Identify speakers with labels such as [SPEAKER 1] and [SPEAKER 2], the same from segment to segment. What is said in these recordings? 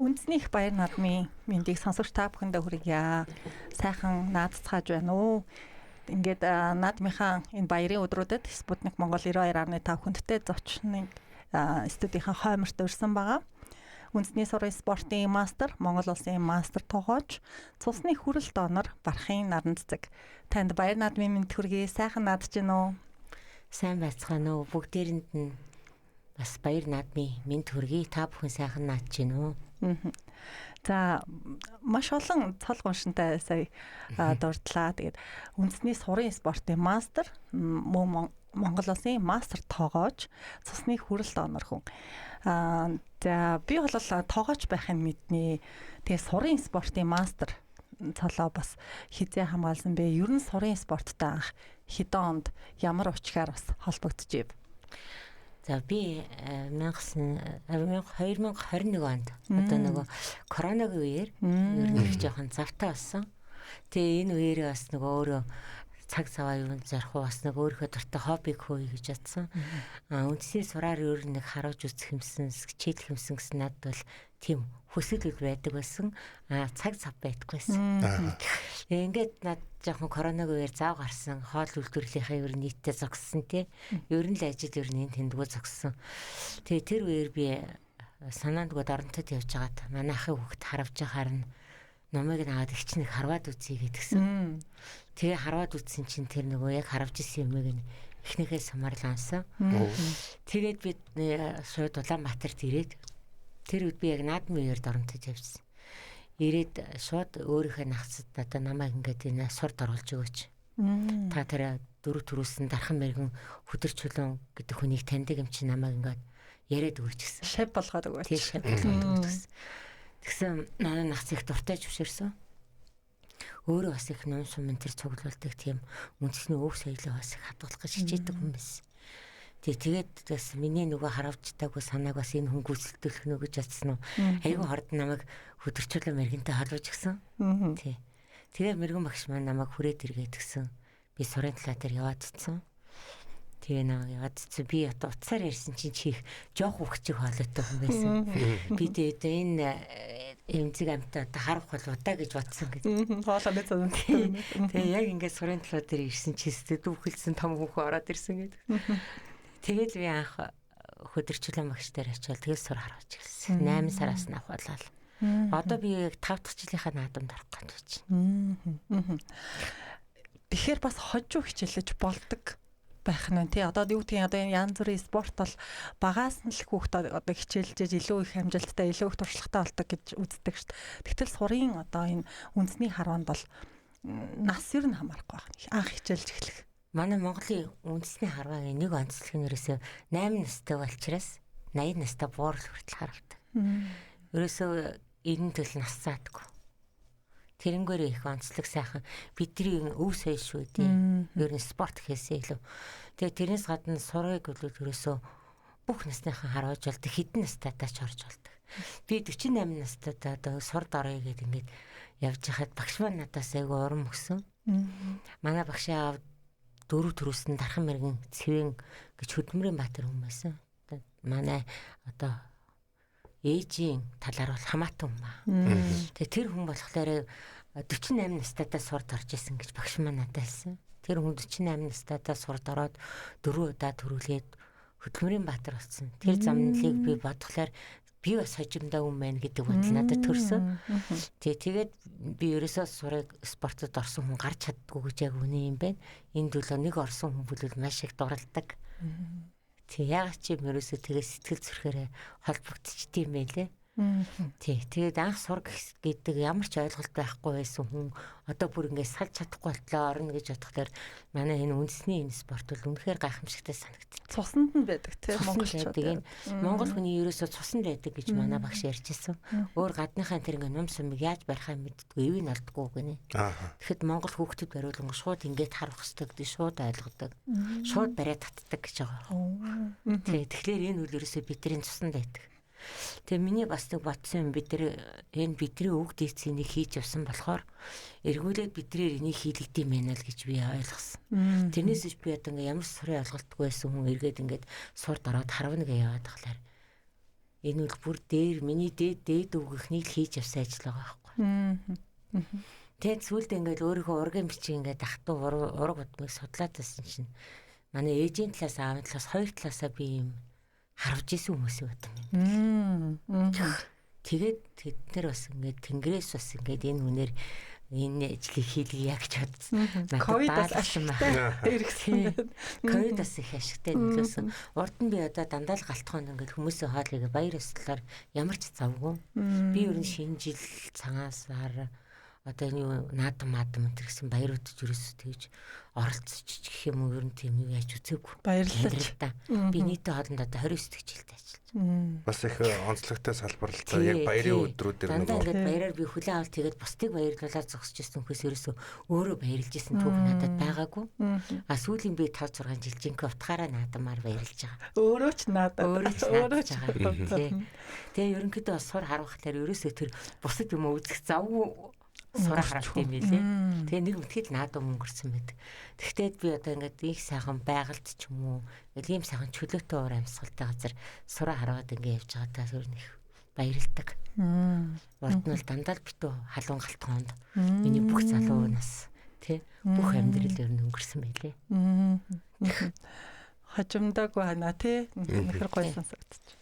[SPEAKER 1] Үндэсний их баяр наадмын мэндийг сонсогч та бүхэндээ хүргье. Сайхан наацгааж байна уу? Ингээд наадмынхаа энэ баярын өдрүүдэд Спутник Монгол 92.5 хүндтэй зочныг студийнхаа хойморт урьсан байгаа. Үндэсний сургуулийн спортын мастер, Монгол улсын мастер тогооч, цусны хүрэл донор Бархын Наранцэг. Танд баяр наадмын мэнд хүргье. Сайхан наадж байна уу?
[SPEAKER 2] Сайн байцгаана уу? Бүгдээрэнд нь бас баяр наадмын мэнд хүргье. Та бүхэн сайхан наадж байна уу?
[SPEAKER 1] За маш олон цол гоншинтай сая дурдлаа. Тэгээд үндэсний сургуулийн спортын мастер, Монгол улсын мастер тоогооч, цусны хүрэл донор хүн. За би бол тоогооч байхын мэднэ. Тэгээд сургуулийн спортын мастер цолоо бас хизээ хамгаалсан бэ. Ер нь сургуулийн спорттой анх хэдэн онд ямар учраар бас холбогдчихив?
[SPEAKER 2] За би 2021 онд одоо нөгөө коронавигийн үеэр ер нь их жоохон завтай болсон. Тэгээ энэ үеэрээ бас нөгөө өөрөө цаг цаваа юунд зарах уу бас нөгөө өөрийнхөө дуртай хоббиг хөөе гэж бодсон. Үндсний сураар ер нь нэг харуулж үзэх юмсан, хичээл юмсан гэсэн надад бол тийм хүсэл байдаг байсан. Цаг цав байдаггүйсэн. Ингээд над жоохон коронавигийн үеэр зав гарсан, хоол үйлдвэрлэлийнхаа ер нь нийтдээ зогссон тий. Ер нь л ажил ер нь тэндгүү зогссон. Тэгээ тэр үеэр би санаандгууд оронтод явж байгаад манай ахын хүүхэд харавж харна. Номыг наагаад их чинь харваад үзье гэдгсэн. Тэгээ харваад үзсэн чинь тэр нөгөө яг харавж исэн юмыг эхнийхээ самарлаа ансан. Тэгээд бид шууд Улаанбаатарт ирээд тэр үед би яг наадмын үеэр оронтод явжсэн. Ирээд шууд өөрийнхөө нахцад одоо намайг ингээд энэ сурд оруулж өгөөч. Та тэр дөрөв төрүүлсэн дархан мэрэгэн хөдөрч чулуун гэдэг хүнийг таньдаг юм чи намайг ингээд яриад өгөөч гэсэн.
[SPEAKER 1] Шав болгоод өгөөч.
[SPEAKER 2] Тийм шав болгоод өгсөн. Тэгсэн манай нахц их дуртай зөвшөөрсөн. Өөрөө бас их ном сум энэ цуглуулдаг тийм үндэсний өв соёлоо бас их хадгалах гэж хичээдэг хүн байсан. Тэгээд бас миний нөгөө харавчтайгүй санааг бас энэ хүн гүйцэлдүүлэх нөө гэж бодсон уу. Айгүй хорд намайг хөдөрчүүлэн мэрэгэнтэй холбож гисэн. Тий. Тэгээ мэрэгэн багш маань намайг хүрээд иргээд гисэн. Би сурын талаа дээр яваад цэцэн. Тэгээ нөө яваад цэцэн би одоо утсаар ярьсан чинь чи их жоох хөвгчиг хоолойтой хүн байсан. Би тэгээд энэ эмзэг амтаа одоо харах болов удаа гэж бодсон гэдэг.
[SPEAKER 1] Хоолойны цан.
[SPEAKER 2] Тэгээ яг ингээд сурын талаа дээр ирсэн чи сэтгэл дүүхэлсэн том хүүхэн ороод ирсэн гэдэг. Тэгээд би анх хөдөрчлөн багш дээр очивол тэгэл сур харж ирсэн. 8 сараас нь авахлаа. Одоо би 5 дахь жилийнхаа наадамд орох гэж байна.
[SPEAKER 1] Тэгэхээр бас хожуу хичээлж болдог байх нь тий. Одоо юу гэдгийг одоо энэ янз бүрийн спорт бол багаас нь л хүүхд одоо хичээлжээж илүү их амжилттай, илүү их туршлагатай болдог гэж үздэг шүү дээ. Тэгтэл сурын одоо энэ үндэсний харванд бол нас ер нь хамаарахгүй байна. Анх хичээлж эхлэх.
[SPEAKER 2] Манай Монголын үндэсний харвагийн нэг онцлог нь ерөөсөө 8 настай болчроос 80 настай буурал хүртэл харавдаг. Ерөөсөө 90 төл нас цаадаггүй. Тэрнгээрээ их онцлог сайхан бидний өв соёл шүү дээ. Ер нь спорт хийсээ илүү. Тэгээ тэрнээс гадна сургыг бол ерөөсөө бүх насныхан харуулж болдог, хэдэн настайдаа ч орж болдог. Би 48 настайдаа одоо сурд орё гэдэг ингээд явж хахад багш маань надаас айгүй урам өгсөн. Манай багшаа дөрөв төрүүлсэн дархан мэрэгэн цэвэн гэж Хөдөлмөрийн Баатар хүн байсан. Манай одоо ээжийн талаар бол хамаатан хүн ба. Тэгээ тэр хүн болохоор 48 настайдаа сурд орж исэн гэж багш маань надад хэлсэн. Тэр хүн 48 настайдаа сурд ороод 4 удаа төрүүлээд Хөдөлмөрийн Баатар болсон. Тэр замналыг би бодглохоор би бас хожимдаа хүн байна гэдэг бодол надад төрсөн. Тэгээд би ерөөсөө сурыг спортод орсон хүн гарч чаддгүй гэж яг үнэ юм байна. Энд бол нэг орсон хүн бол маш их дуралдаг. Тэг яг чи ерөөсөө тэгээ сэтгэл зүрхээрээ холбогдчихдээ юм байлээ. Тэгээд анх сураг гэдэг ямар ч ойлголт байхгүй байсан хүн одоо бүр ингээд салж чадахгүй болтлоо орно гэж бодохоор манай энэ үндэсний энэ спорт бол үнэхээр гайхамшигтай санагдчих.
[SPEAKER 1] Цуснд нь байдаг тийм
[SPEAKER 2] монголчууд. Монгол хүний ерөөсөө цуснд байдаг гэж манай багш ярьжсэн. Өөр гадныхаа тэр ингээд ном сумыг яаж барихаа мэддэггүй, эвийг алдгүй гинэ. Тэгэхэд монгол хүүхдүүд бариулан шууд ингээд харах хэрэгтэй гэдэг шууд ойлгодог. Шууд бариад татдаг гэж байгаа. Тэгэхээр энэ үл ерөөсөө бидний цуснд байдаг. Тэгээ миний бас нэг бодсон юм бидний үг дээцнийг хийж явсан болохоор эргүүлээд бидрээр энийг хийлэгдэм байна л гэж би ойлгосон. Тэрнээс ч би одоо ингээ ямар сурын ойлголтгүй байсан хүн эргээд ингээд сурд ороод харвна гэж яваад тахлаар Энэ бол бүр дээр миний дээд үгийнхнийг л хийж явсан ажил байгаа байхгүй. Тэгээд сүүлдээ ингээд өөрийнхөө ургийн бичиг ингээд ахтуу ураг удмыг судлаад байсан чинь манай ээжийн талаас аавын талаас хоёр талаасаа би юм харвж исэн хүмүүс байдаг. Тэгээд тэд нар бас ингээд тэнгэрээс бас ингээд энэ үнээр энэ ажлыг хийлгийа гэж бодсон.
[SPEAKER 1] Ковидос ашигтай хэрэгсэн.
[SPEAKER 2] Ковидос их ашигтай нөлөөсөн. Урд нь би одоо дандаа л галтгоонд ингээд хүмүүсийн хоолыг баяр ёслолоор ямар ч завгүй. Би ер нь шинэ жил цагаасаар одоо энэ наадам гэсэн баяруудад ерөөсөө тэгж оролцож гэх юм уу ер нь тийм юу яаж үзээгүй.
[SPEAKER 1] Баярлалаа
[SPEAKER 2] та. Би нийтийн хоолнд одоо 29 жилдээ ажиллаж.
[SPEAKER 3] Бас их онцлогтой салбар л та. Яг баярын өдрүүдээр
[SPEAKER 2] нөгөө ингээд баяраар би хүлээн авалт тэгээд бусдыг баярлуулаад зогсож ирсэн хөөс ерөөсөө өөрөө баярлж ирсэн түүх надад байгаагүй. А сүүлийн би 5 6 жил жинхэнэ утгаараа наадамаар баярлж байгаа.
[SPEAKER 1] Өөрөө ч наадаад
[SPEAKER 2] байгаа. Тэгээ ерөнхийдөө бас сур харвахлаар ерөөсөө тэр бусад юм үзэх завгүй сураа харалт юм билээ. Тэгээ нэг үтгэл наадам өнгөрсөн байдаг. Тэгтээ би одоо ингээд их сайхан байгальд ч юм уу ийм сайхан чөлөөтэй уур амьсгалтай газар сураа хараад ингээд явж байгаа та зүр нэг баярлдаг. Урд нь бол дандаа л битүү халуун галтгоонд миний бүх залуу нас тий бүх амьдрал ер нь өнгөрсөн байлээ.
[SPEAKER 1] Хажимдаг байна тий. Нөхөр гоё сонсогдчих.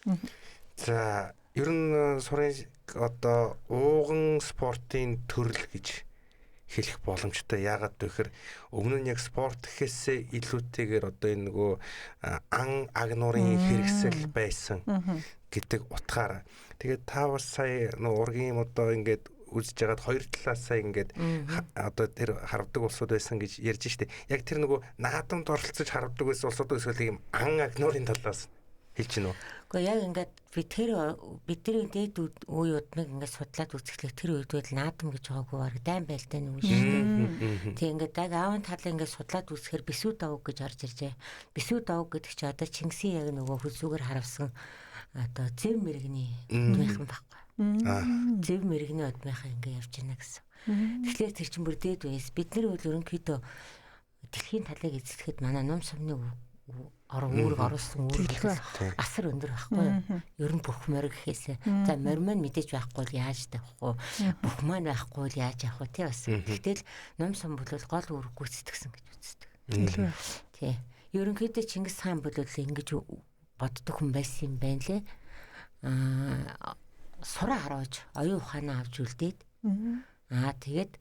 [SPEAKER 3] За ер нь сурын одоо ууган спортын төрөл гэж хэлэх боломжтой. Яагаад гэхээр өмнө нь яг спорт гэхээсээ илүүтэйгээр одоо энэ нөгөө ан агнуурын хэрэгсэл байсан гэдэг утгаараа. Тэгээд та бас сая нөгөө ургийн одоо ингээд үзэж байгаад хоёр талаасаа ингээд одоо тэр харвдаг улсууд байсан гэж ярьж штэ. Яг тэр нөгөө наадамд оролцож харвдаг байсан улсууд эсвэл ийм ан агнуурын талаас хэлж гинөө.
[SPEAKER 2] Гэхдээ яг ингээд бидний дээд үеүүднийг ингээд судлаад үзэхлээр тэр үед бол наадам гэж байгаагүй баг дайм байлтай нэг шүү дээ. Тэг ингээд яг аавын талаа ингээд судлаад үзэхээр бисүү давг гэж орж иржээ. Бисүү давг гэдэг чи одоо Чингисийн яг нөгөө хөлсүүгээр харавсан одоо зэв мэрэгний удмынхан байхгүй. Зэв мэрэгний удмынхан ингээд явж байна гэсэн. Тэгэхээр тэр чинь бүр дээд үеэс бид нар бол ерөнхийдөө дэлхийн талыг эзлэхэд манай ном сумны үүрэг оруулсан үүрэг асар өндөр байхгүй юу? Ер нь бүх морь гэхээсээ за морь маань мэдээж байхгүй л яаж тавихгүй бүх маань байхгүй л яаж явах вэ тий бас. Тэгтэл ном сум бол гол үүрэг гүйцэтгсэн гэж үздэг. Тий. Ерөнхийдөө Чингис хаан бол ингэж боддог хүн байсан юм байна лээ. Сураа харуулж оюун ухаанаа авч үлдээд тэгээд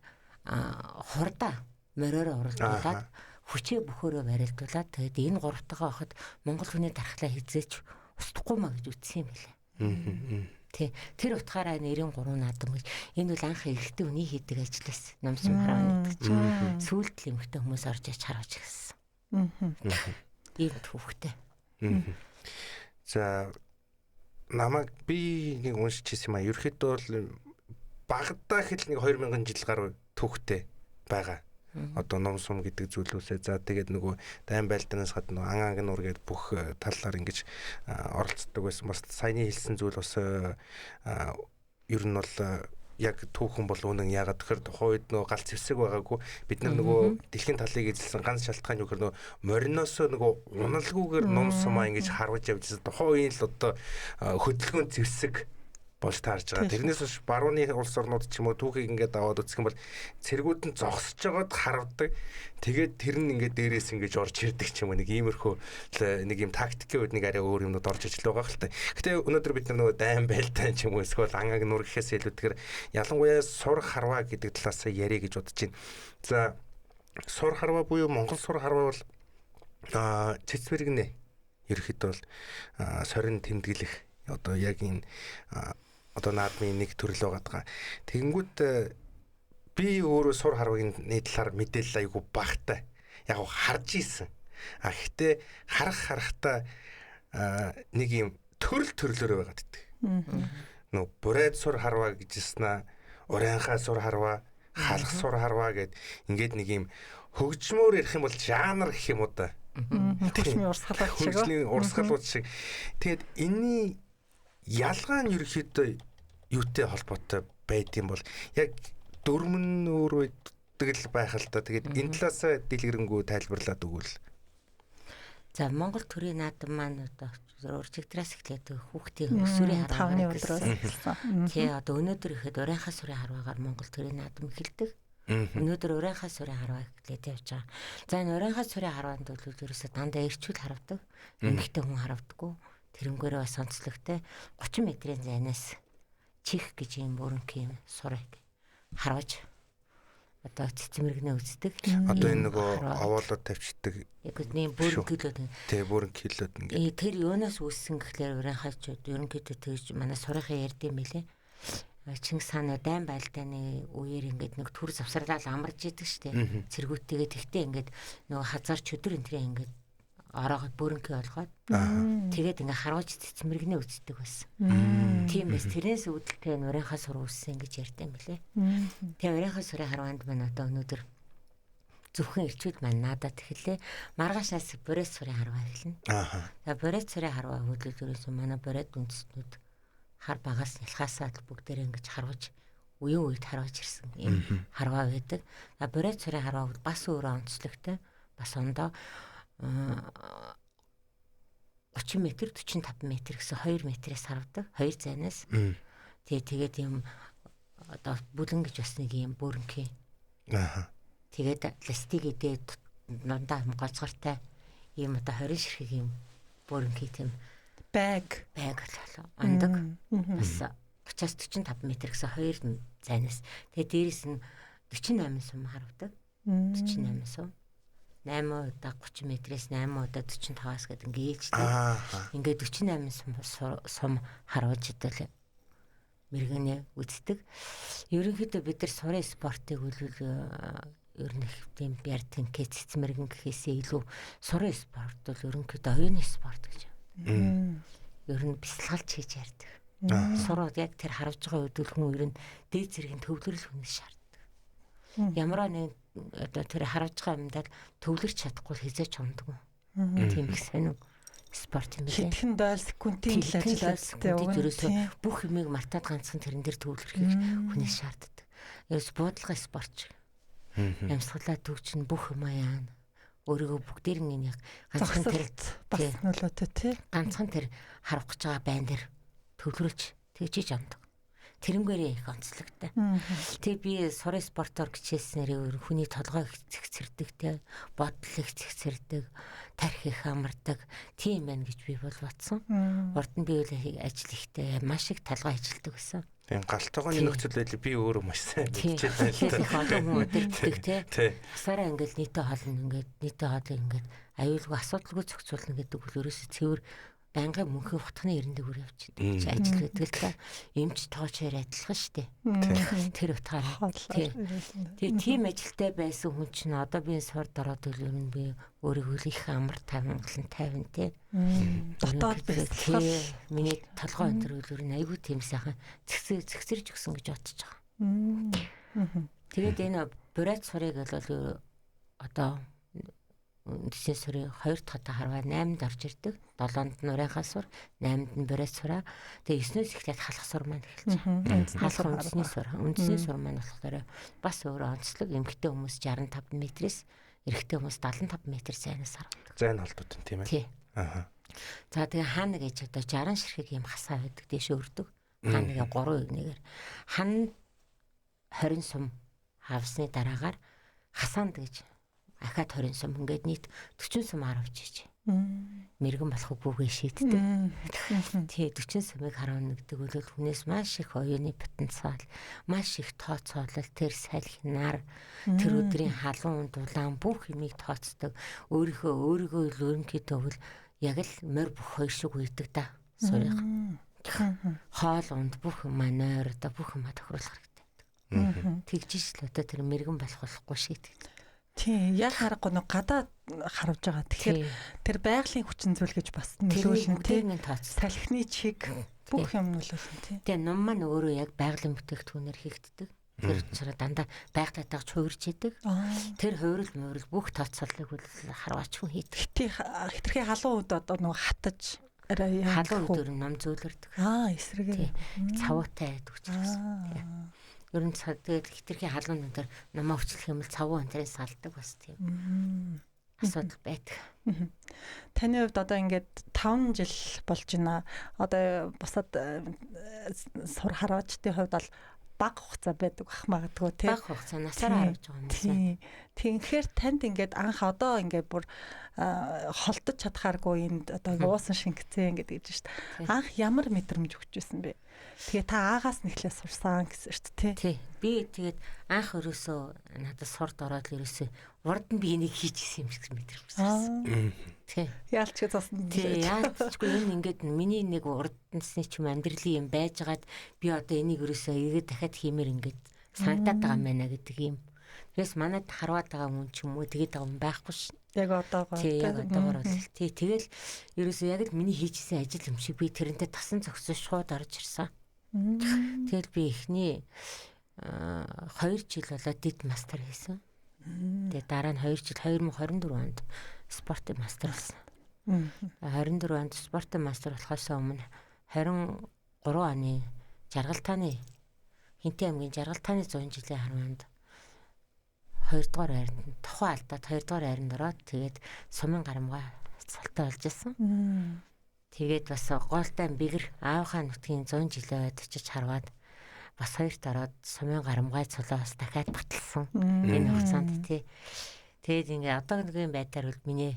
[SPEAKER 2] хурдаа мориороо уралдуулаад хүчээ бөхөөрөө барилдуулаад тэгээд энэ гуравтайгаа хахад монгол хүний дархлаа хизээч устдахгүй маа гэж үтсэн юм билээ. Тэ тэр утгаараа 93 наадам гэж энэ бол анх эрэгтэй хүний хийдэг ажлаас номсон хараа гэдэг чинь сүүлд л эмэгтэй хүмүүс орж ич харуулж гисэн. Ийм төвхтэй.
[SPEAKER 3] За намайг би нэг уншиж ирсэн юм а. Ерөөхдөө бол багадаа хэл нэг 2000 жил гаруй төвхтэй байгаа. Одоо ном сум гэдэг зүйлүүсээ за тэгээд нөгөө дайм байлданаас гадна ан агнуур гэдэг бүх талаар ингэж оролцдог байсан. Бас саяны хэлсэн зүйл бас ер нь бол яг түүхэн бол үнэн яагаад тэгэхээр тухайд нөгөө галц зэвсэг байгаагүй бид нар нөгөө дэлхийн талыг эзэлсэн ганц шалтгаан юу гэхээр нөгөө мориноосоо нөгөө уналгүйгээр ном сумаа ингэж харваж явжсэн тухайн л одоо хөдөлгөөн зэвсэг болж таарж байгаа. Тэрнээс биш барууны улс орнууд ч юм уу түүхийг ингээд аваад үзэх юм бол цэргүүд нь зогсож байгаад харавдаг. Тэгээд тэр нь ингээд дээрээс ингээд орж ирдэг ч юм уу нэг иймэрхүү нэг юм тактикийн үед нэг арай өөр юмнууд орж иж л байгаа л та. Гэтэ өнөөдөр бид нар нөгөө дайм байлтай ч юм уу эсвэл ангааг нур гэхээс илүүтэйгээр ялангуяа сур харваа гэдэг талаас яриа гэж бодож байна. За сур харваа буюу Монгол сур харваа бол цэцмэргэнэ. Ерөнхийдөө бол сорин тэмдэглэх одоо яг энэ одоо наадмын нэг төрөл байгаа. Тэгэнгүүт би өөрөө сур харвагийн талаар мэдээлэл айгу багтай. Яг харж ийсэн. Гэхдээ харахтаа нэг юм төрлөөр байгаад идэг. Нөө бурайд сур харваа гэжсэн урайнхаа сур харваа, халах сур харваа гэд ингээд нэг юм хөгжмөөр ярих юм бол жанр гэх юм уу да.
[SPEAKER 1] Хөгжмийн урсгалууд шиг.
[SPEAKER 3] Хөгжмийн урсгалууд шиг. Тэгэд энэний ялгаа нь ерөөхдөө юутэй холбоотой байдсан бол яг дөрмөн өөр тэгэл байх л да. Тэгээд энэ талаас дэлгэрэнгүй тайлбарлаад өгвөл.
[SPEAKER 2] За Монгол төрийн наадам маань одоо уржигдраас эхлээд хүүхдийн өсвөрийн харваагаар
[SPEAKER 1] өдрөөс эхэлсэн.
[SPEAKER 2] Тий одоо өнөөдөр ихэд урайхаа сүрийн харваагаар Монгол төрийн наадам эхэлдэг. Өнөөдөр урайхаа сүрийн харваа эхлээд явж байгаа. За энэ урайхаа сүрийн харваанд бол ерөөсөө дандаа эрчүүл харавдаг. Эмэгтэй хүн харавдаггүй. Тэрнгээрээ бас онцлогтой 30 метрийн зайнаас чих гэж юм бүрэнх юм сурыг харваж одоо цэцмэргэнэ үздэг.
[SPEAKER 3] Одоо энэ нөгөө овоолоод тавьчихдаг.
[SPEAKER 2] Яг нэг бүрэнхлүүд.
[SPEAKER 3] Тий, бүрэнхлүүд
[SPEAKER 2] ингээд. Тэр юунаас үүссэн гэхлээр урайхаачуд ерөнхийдөө тэгж манай сурахын ярьд юм билэ. Чингис хаан дайн байлдааны үеэр ингээд нэг төр завсарлал амарж идэг штэ. Цэргүүттэйгээ тэгтээ ингээд нөгөө хазар чөдөр энтрээ ингээд ороогод бүрэнхий болгоод тэгээд ингээ харууж цэцмэргэнэ үздэг байсан. Тийм байс тэрнээс үүдэлтэй урайхаа сур үүссэн гэж ярьдаг юм билэ. Тэгээ урайхаа сурын харваанд маань одоо өнөөдөр зөвхөн ирчүүд маань надад эхэллээ. Маргаашаас борет сурын харваа эхэлнэ. За борет сурын харваа хөдөлгөөрөөс манай борет үндэстнүүд хар багаас нялхаасаа бүгдээрээ ингэж харваж үеийн үед харваж ирсэн юм харваа байдаг. За борет сурын харваа бас өөрөө онцлогтой. Бас ондоо 30 м 45 м гэсэн 2 метрээс харвдаг. 2 зайнаас. Тэгээд юм одоо бүлэн гэж бас нэг юм бүрэнхий. Тэгээд пластик идээд дандаа гоцгортой ийм одоо 20 ширхэг юм бүрэнхий тийм
[SPEAKER 1] баг
[SPEAKER 2] андаг. Бас 30-45 м гэсэн 2 зайнаас. Тэгээд дээрээс нь 48 сум харвдаг. 48 сум. 8 удаа 30 метрээс 8 удаа 45-аас гэдэг ингээ ээлжтэй. Ингээ 48 сум харуулж идэл мэрэгнээ үздэг. Ерөнхийдөө бид нар сурын спортыг ер нь тийм ярдгийн цэц мэрэгэн гэхээсээ илүү сурын спорт бол ерөнхийдөө оюуны спорт гэж. Ер нь бясалгалж хийж ярьдаг. Сурууд яг тэр харуулж байгаа үед л хүн ер нь дээд зэргийн төвлөрөл хүнээс шаарддаг. Ямар нэг одоо тэр харуулж байгаа юмдаа төвлөрч чадахгүй хизээч ундаг. Тийм их сайн уу спорт юм байна.
[SPEAKER 1] Хэдхэн дойл секундын л ажилладаг.
[SPEAKER 2] Бүх юмыг мартаад ганцхан тэрэн дээр төвлөрөхийг хүнээс шаарддаг. Ерөөс буудлагын спортч. Ямсгалаа төгчн бүх юм яана. Өөрийгөө бүгдээр нь яг ганцхан тэр
[SPEAKER 1] бас нөлөөтэй тий.
[SPEAKER 2] Ганцхан тэр харах гэж байгаа байн дээр төвлөрөж тэгжиж ундаг. Тэрнгээрээ их онцлогтой. Тэгээ би сурын спортоор хичээснээр хүний толгой их зэгцэрдэг те, бодол их зэгцэрдэг, тарих их амардаг. Тийм байна гэж би бол бодсон. Урд нь би үл ажил ихтэй маш их талгай ажилладаг гэсэн.
[SPEAKER 3] Тийм галтайгооны нөхцөл байдал би өөрөө маш сайн
[SPEAKER 2] хичээж байна. Их олон хүн өдөртдөг те. Асаараа ингээл нийтээ хоолн ингээд нийтээ хоолыг ингээд аюулгүй асуудалгүй зохицуулна гэдэг бол ерөөсөө цэвэр банга мөнхийн утганы эрэндээ үр явчихдаг. Ажил гэдэг л та эмч тоочоор адилхан штэ. Тэр утгаараа. Тэгээ тийм ажилтай байсан хүн чинь одоо би сурд ороод ер нь би өөрийгөө их амар тавинглан тавин те.
[SPEAKER 1] Дотоод бэлтгэл
[SPEAKER 2] миний толгой өндөр ер нь айгүй тийм сайхан зэгсэрж өгсөн гэж бодож байгаа. Тэгээд энэ борет сурыг бол одоо үндэсний сурын 2 дахь харваа 8-д орж ирдэг. 7-нд нь урайхаа сур, 8-д нь борет сураа. Тэгээ 9-өөс эхлээд халах сур маань эхэлж байгаа. Халах үндэсний сур. Үндэсний сур маань болохоор бас өөрөө онцлог. Эмэгтэй хүмүүс 65 метрээс, эрэгтэй хүмүүс 75 метр зайнаас хардаг.
[SPEAKER 3] Зайн холдууд нь тийм ээ.
[SPEAKER 2] Тий. За тэгээ хаана гэж одоо 60 ширхэг юм хасаа байдаг. Дэше өрдөг. Хаана нэг 3 нэгэр. Хан 20 сум хавсны дараагаар хасаанд гэж ахаад 20 сум ингээд нийт 40 сум харуулж иж. Мэргэн болох үгүйгээ шийддэг. Тий 40 сумыг харуулна гэдэг бол хүнээс маш их оюуны потенциал, маш их тооцоолол, тэр салхи нар, тэр өдрийн халуун дулаан бүх юмыг тооцдог. Өөрийгөө ерөнхийдөө бол яг л морь бүх хоёр шиг үйдэг да. Сурыг. Хоол унд бүх юм нойр одоо бүх юм тохируулах хэрэгтэй. Тэгжиж л одоо тэр мэргэн болох болохгүй шийддэг.
[SPEAKER 1] Тийм, яг харахгүй нэг гадаад харуулж байгаа. Тэгэхээр тэр байгалийн хүчин зүйл гэж бас нөлөөлнө тийм. Салхины чиг бүх юм нөлөөлнө тийм.
[SPEAKER 2] Тэгээ ном маань өөрөө яг байгалийн бүтээгдэхүүнээр хийгддэг. Тэр учраас дандаа байгалиатайг хуурж идэг. Тэр хуурал бүх тооцооллыг бол харваач хүн хийдэг.
[SPEAKER 1] Хитрхи халуун үед одоо нэг хатаж
[SPEAKER 2] халуун өдөр ном зөөлөрдөг.
[SPEAKER 1] Эсрэгээр
[SPEAKER 2] цавуутай байдаг учраас. Ер нь тэгээд хитрхи халуун өндөр намаа хүчлэх юм бол цавуу өнтрээс салдаг бас тийм. асуудал байдаг.
[SPEAKER 1] Таны хувьд одоо ингээд 5 жил болж байна. Одоо бусад сур хараачдын хувьд бол бага хугацаа байдаг ах магадгүй тий.
[SPEAKER 2] Бага хугацаа насаараа харж байгаа юм байна.
[SPEAKER 1] Тэгэхээр танд ингээд анх одоо ингээд бүр холдож чадхааргүй энд одоо уусан шингэцэн гэдэг гэж шүү дээ. Анх ямар мэдрэмж өгчээсэн бэ? Тэгээ та аагаас нь эхлээ сурсан гэсэн шүү дээ тий.
[SPEAKER 2] Би тэгээд анх өрөөсөө надад сурд ороод өрөөсөө урд нь би энийг хийчихсэн юм шиг мэдэрсэн. Тий.
[SPEAKER 1] Яалч гэсэн.
[SPEAKER 2] Тий, яалчгүй энэ ингээд миний нэг урднасны ч юм амьдралын юм байжгаад би одоо энийг өрөөсөө эргээд дахиад хиймээр ингээд санагдаад байгаа юм байна гэдэг юм. Тэгээс манайд харваад байгаа хүн ч юм уу тэгээд байгаа юм байхгүй ш.
[SPEAKER 1] Яг одоогоор.
[SPEAKER 2] Тий, яг одоогоор бол тий. Тэгэл ерөөсөө яг л миний хийжсэн ажил юм шиг би тэрнтэй тасан зогсож шууд орж ирсэн. Тэгэл би эхний 2 жил болоод дид мастер хийсэн. Тэгээ дараа нь 2 жил 2024 онд спортын мастер болсон. 24 онд спортын мастер болохоос өмнө 23 оны Жаргалтааны Хинтээ аймгийн Жаргалтааны 100 жилийн харванд 2 дугаар байранд тухайн алдаад 2 дугаар байранд ороод тэгээд сумын гарамгаа цалтай болж исэн. Тэгээд бас гоолтай бигэр аавынхаа нутгийн 100 жилээ очиж харваад бас 2-т ороод сумын гарамгай цолоо бас дахиад баталсан. Энэ хугацаанд тий. Тэгээд ингээ одоогийн байдлаар бол миний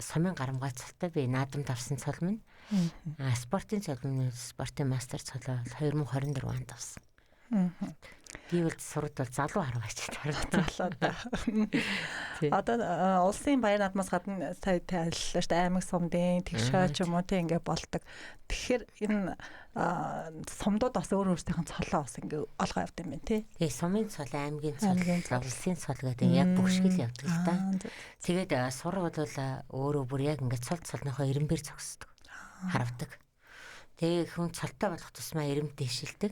[SPEAKER 2] сумын гарамгай цолтой би наадамд авсан цол минь. Спортын цол минь спортын мастер цолоо 2024 онд авсан. Би бол сурд бол залуу харваач
[SPEAKER 1] залуу да. Одоо улсын баяр наадмаас гадна сая тайллаа шүү дээ аймаг сумдын тэгшээ ч юм уу тэг ингээ болдог. Тэгэхээр энэ сумдууд бас өөр өөрсдийнх нь цолоо бас ингээ олгоо явд юм байна тий.
[SPEAKER 2] Тэгээ сумын цол аймгийн цол улсын цол гэдэг яг бүгшгэл явдаг л да. Тэгээд сур бол өөрөө бүр яг ингээ цолныхоо ирэмбэр зогсдог. Харавдаг. Тэгээ хүн цолтой болох тусмаа ирэм дэшилдэг.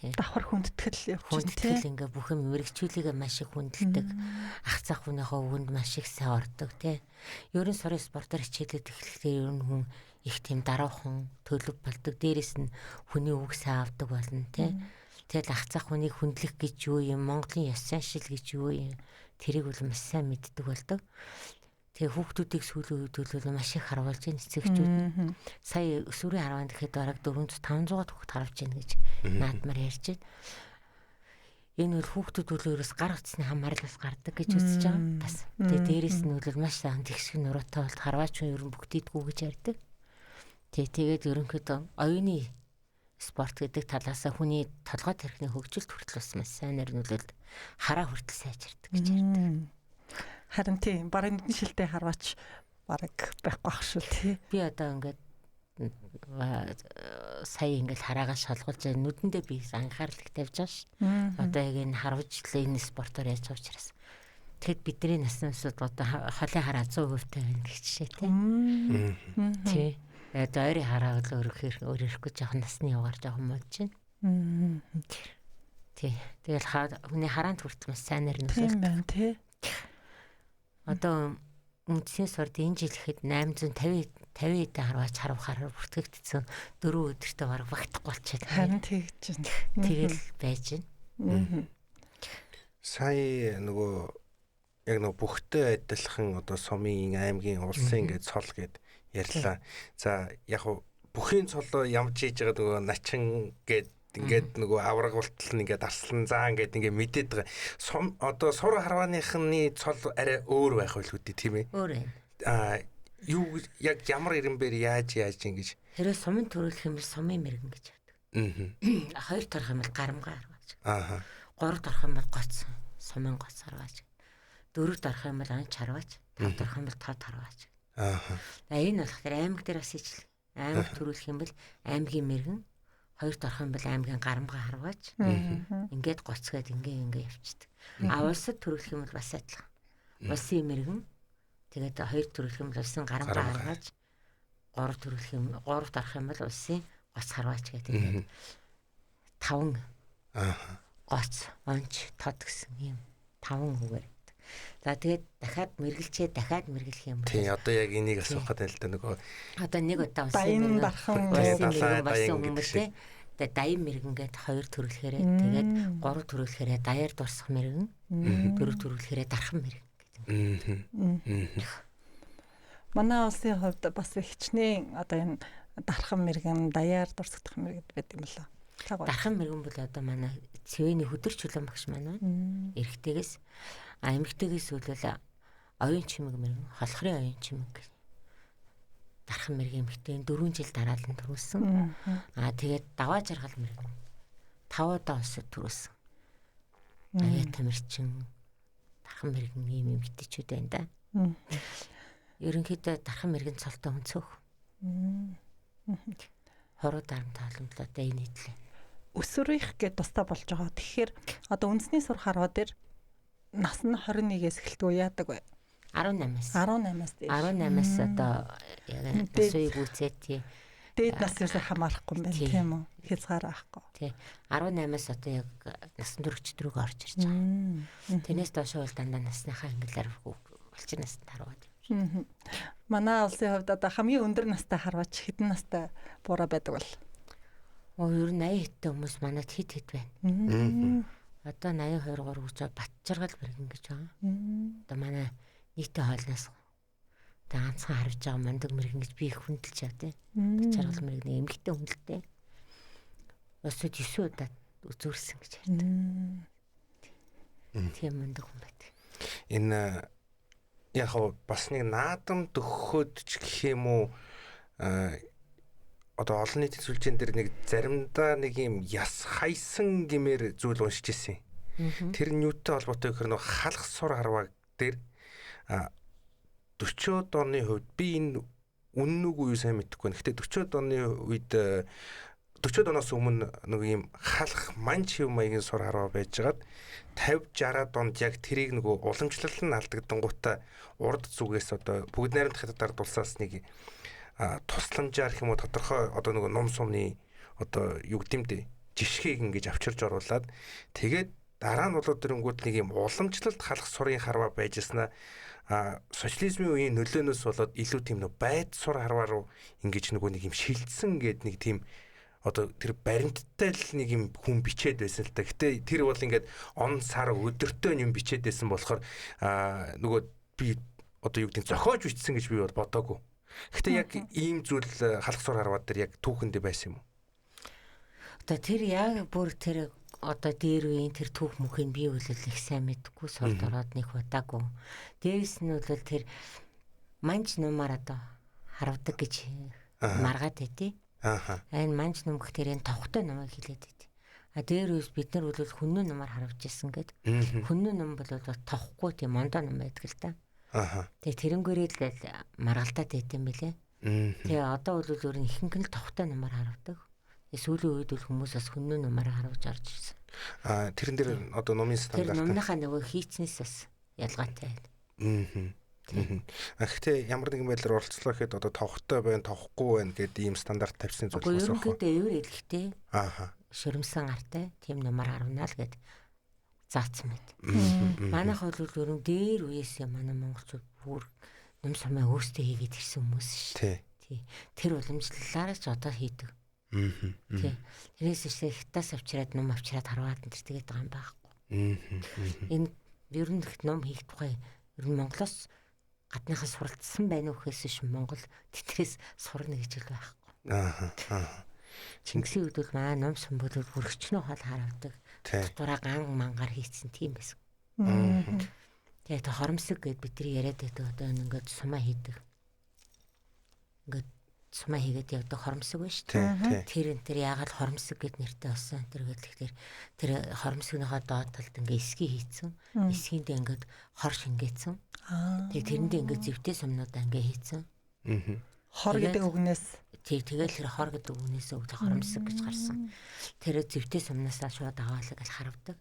[SPEAKER 1] Давхар хүндэтгэл явж
[SPEAKER 2] байна тий. Ингээ бүх юм мэрэгчлүүлгээ маш их хүндэлдэг. Ах цах хүнийхээ үгэнд маш их сайн ордог тий. Ерөн сурын спортоор хичээлээд эхлэхдээ ер нь хүн их тийм даруухан төлөв болдог. Дээрээс нь хүний үг сайн авдаг болно тий. Тэгэл ах цах хүнийг хүндлэх гэж юу юм, Монголын ёс заншил гэж юу юм. Тэрийг бол маш сайн мэддэг болдог. Тэгээ хүүхдүүдийг сүүлийн үед бол маш их харуулж байна эцэгчүүд. Сая өсвөрийн харваанд гэхэд бараг 400-500 хүүхд харуулж байна гэж наадмаар ярьж байна. Энэ бол хүүхдүүд үлээрээс гар утасны хамаарлаас гардаг гэж үзэж байгаа. Бас тэгээ дээрээс нь бол маш сайн тэгшиг нуруутай бол харваач хүн ер нь бүгдийдгүү гэж ярьдаг. Тэгээд ерөнхийдөө оюуны спорт гэдэг талаас хүний толгой тархины хөгжилт хүртэл бас маш сайнэр нь бол хараа хүртэл сайжирдаг гэж ярьдаг.
[SPEAKER 1] Харин тийм бараг нүдний шилтэй харваач бараг байхгүй ах шүү тий.
[SPEAKER 2] Би одоо ингээд сая ингээд хараагаа шалгуулж нүдэндээ би анхаарал их тавьж байгаа ш. Одоо яг энэ харважлын энэ спортоор яаж байгаа учраас. Тэгэд бидний насны усуд одоо холын хараа 100% тавина гэх жишээ тий. Тий. Одоо ойрын хараа бол өөрөхгүй жоохон насны яваар жоохон модж байна. Тий. Тэгэл хүний хараанд хүртэл маш сайнэр нь
[SPEAKER 1] тийм байна тий.
[SPEAKER 2] Одоо үндсийн сурд энэ жил ихэд 850 харваач харвахаар бүртгэгдсэн 4 өдөртөө бараг багтахгүй болчиход
[SPEAKER 1] харин тэгж байна.
[SPEAKER 2] Тэгэл байж байна.
[SPEAKER 3] Сая яг бүхтэй адилхан одоо сумын аймгийн улсын ингээд цол гэд ярьлаа. За яг бүхийн цолоо ямж хийж байгаа начин гэд ингээд авраг болтол нь ингээд арслан заа ингээд ингээд мэдээд байгаа. Одоо сур харвааныхны цол арай өөр байх байлгүй тийм ээ.
[SPEAKER 2] Өөр байна.
[SPEAKER 3] Юу яг ямар ирэмбэр яаж ингэж
[SPEAKER 2] хэрэг сумын төрүүлэх юм бол сумын мэрэгэн гэж ярьдаг. Хоёр тарах юм бол гарамгаа харваач. Гурав тарах юм бол гоц сумын гоц харваач. Дөрөв тарах юм бол анч харваач. Тав тарах юм бол тав харваач. Энэ болохоор аймаг дээр бас ижил. Аймаг төрүүлэх юм бол аймгийн мэрэгэн. Хоёр тарах юм бол аймгийн гарамгаа харваач. Ингээд гоцгээд ингээ явчихдаг. Улсад төрүүлэх юм бол бас адилхан. Улсын мэрэгэн. Тэгээд хоёр төрүүлэх юм бол улсын гарамгаа харваач. Гурав тарах юм бол улсын гоц харваач гэдэг ингээд 5 гоц, онч, тод гэсэн юм 5 үгээр. За тэгээд дахиад мэргэлэх юм.
[SPEAKER 3] Тий, одоо яг энийг асуух гэдэг л да
[SPEAKER 2] Одоо нэг удаа
[SPEAKER 1] даян бархан
[SPEAKER 2] болсон хүмүүс тий. Тэгээд даян мэрэгэнгээд 2 төрүүлэхээрээ тэгээд 3 төрүүлэхээрээ даяар дурсах мэрэгэн, 4 төрүүлэхээрээ дархан мэрэгэн гэж
[SPEAKER 1] Манай улсын хувьд бас хичнээн одоо энэ дархан мэргэн даяар дурсагдах мэргэд байдаг юм болоо.
[SPEAKER 2] Дархан мэргэн бол одоо манай цэвэний хөдөр чулуун багш маань байна. Эрэгтэйгээс эмэгтэйгээс үлээл оюун чимэг мэргэн, холхрын оюун чимэг. Дархан мэргэн эмэгтэй 4 жил дараалан төрүүлсэн. Тэгээд даваа жаргал мэргэн 5 удаа усад төрүүлсэн. Аяа тамирчин дархан мэргэн ийм эмэгтэйчүүд байна да. Ерөнхийдөө дархан мэргэн цолтой өнцөөх. Хоруу дарам тааламжлаад энэ нийтлээ.
[SPEAKER 1] Өсвөрийнх гээд тустай болж байгаа. Тэгэхээр одоо үндэсний сур харва дээр нас нь 21-ээс эхэлдэг үү яадаг вэ?
[SPEAKER 2] 18-аас.
[SPEAKER 1] 18-аас
[SPEAKER 2] одоо яг насыг үүсээ тий.
[SPEAKER 1] Дээд нас юусаар хамаарахгүй юм байна тийм үү? Хязгаар байхгүй.
[SPEAKER 2] Тий. 18-аас одоо яг насан туршид рүү орж ирж байгаа. Тэрнээс доош бол дандаа насныхаа ангиллаар булчин насанд хараад.
[SPEAKER 1] Манай улсын хувьд одоо хамгийн өндөр настай харваач хэдэн настай буруу байдаг бол?
[SPEAKER 2] Ер нь 80 хэдтэй хүмүүс манайд хэд байна. Одоо 82 3 гэж бат жаргал мэргэн гэж байгаа. Одоо манай нийтийн хоолноос одоо ганцхан харж байгаа мандаг мэргэн гэж би их хүндэлж чад тий. Бат жаргал мэргэн эмэгтэй хүндэлтэй. Өсөд 9 удаа үзүүлсэн гэж ярьдаг. Тийм мандаг хүн байдаг.
[SPEAKER 3] Энэ яг бас нэг наадам төгөхөд ч гэх юм уу одоо олон нийтийн сүлжээн дээр нэг заримдаа нэг юм яс хайсан гэмээр зүйл уншиж ирсэн. Тэр нь юутай холбоотой гэхээр нөх халах сур харваа дээр 40-од оны хувьд би энэ үнэн үг юу сайн мэдэхгүй. Гэхдээ 40-од оны үед 40-од оноос өмнө нэг юм халах манч юм маягийн сур харваа байжгаад 50-60-аад онд яг тэрийг нөгөө уламжлал нь алдагдангуудаа урд зүгээс одоо бүгд найрамдах хятадаар дулсаас нэг тусламжаар гэх юм уу тодорхой одоо нөгөө ном сумны одоо юу гэмдэ жишгийг ингэж авчирж оруулаад тэгээд дараа нь болоод ирэнгүүт нэг юм уламжлалт халах сурын харваа байжснаа социализмын үеийн нөлөөнөөс болоод илүү тийм нэг байд сур харваа руу ингэж нөгөө нэг юм шилжсэн гээд нэг тийм одоо тэр баримттай л нэг юм хүн бичээд байсан л та. Гэтэ тэр бол ингээд он сар өдөртөө юм бичээд байсан болохоор нөгөө би одоо юу гэдэг зохиож бичсэн гэж би бол бодоогүй. Гэтэ яг ийм зүйл халах сур харваад дээр яг түүхэндээ байсан юм уу?
[SPEAKER 2] Одоо тэр яг бүр тэр одоо дээр үеийн тэр түүх мөхийг би үлээл их сайн мэдгүй сурд ороод нэг удаагүй. Дээрс нь бол тэр манж нумаар одоо харавдаг гэж маргаад байдیں۔ Энэ манж нумх тэрийн товхтой намайг хэлээд байдیں۔ Дээр үес бид нар бол хүннүү нумаар харавж ирсэн гэд. Хүннүү нум бол товхгүй тийм мондоо нум байдаг л та. Тэгээ тэрэнгүүрээ л маргалдаад байт юм билэ. Тэгээ одоо бол өөр нь ихэнх нь товхтой нумаар харавдаг. Сүүлийн үед бол хүмүүс бас хүннүү нумаар харавж орж ирсэн.
[SPEAKER 3] Тэрэн дээр одоо номын стандарт.
[SPEAKER 2] Тэр номныхаа нөгөө хийцнээс бас ялгаатай байна.
[SPEAKER 3] Гэхдээ ямар нэгэн байдлаар оролцлоо гэхэд одоо товхтой байна, товхгүй байна гэдэг ийм стандарт тавьсан зүйл бас
[SPEAKER 2] байна. Ерөнхийдөө эвэр хэлэхтэй. Шөрмсөн артай тийм нумаар харавнаа л гэд заасан байт. Манайх бол ерөн дээр үеэс манай монголчууд бүр нум сумаа өөрсдөө хийгээд ирсэн хүмүүс шүү. Тий. Тэр уламжлалаараа ч одоо хийдэг. Тий. Тэрээс ихтэй хятаас авчираад нум авчираад харваад энэ тэгээд байгаа юм байхгүй. Энэ ерөн их ном хийх тухай ер нь Монголоос гадныхаа суралцсан байна уу гэхээс ш Монгол тэтрээс сурна гэж хэл байхгүй. Чингисийн үед бол маа ном сум бол бүрчнөө хоол харавдаг. Дураа ган мангаар хийцэн тийм байсан. Тэгээд хоромсог гэд бидний яриад байдаг одоо ингээд сумаа хийдэг. Ингээд сумаа хийгээд явдаг хоромсог байна шүү дээ. Тэр яагаад хоромсог гэд нэртэй болсон. Тэр гэхэлэр тэр хоромсогныхоо доод талд ингээд эсгий хийцэн. Эсгийндээ ингээд хор шингээсэн. Тэгээд тэрэндээ ингээд зэвтэй сумнуудаа ингээд хийцэн.
[SPEAKER 1] Хор гэдэг үгнээс
[SPEAKER 2] тэгэл тэр хор гэдэг үгнээс өгдөг хоромсог гэж гарсан. Тэр зэвтэй сумнасаа шууд аваалаг гэж харавдаг.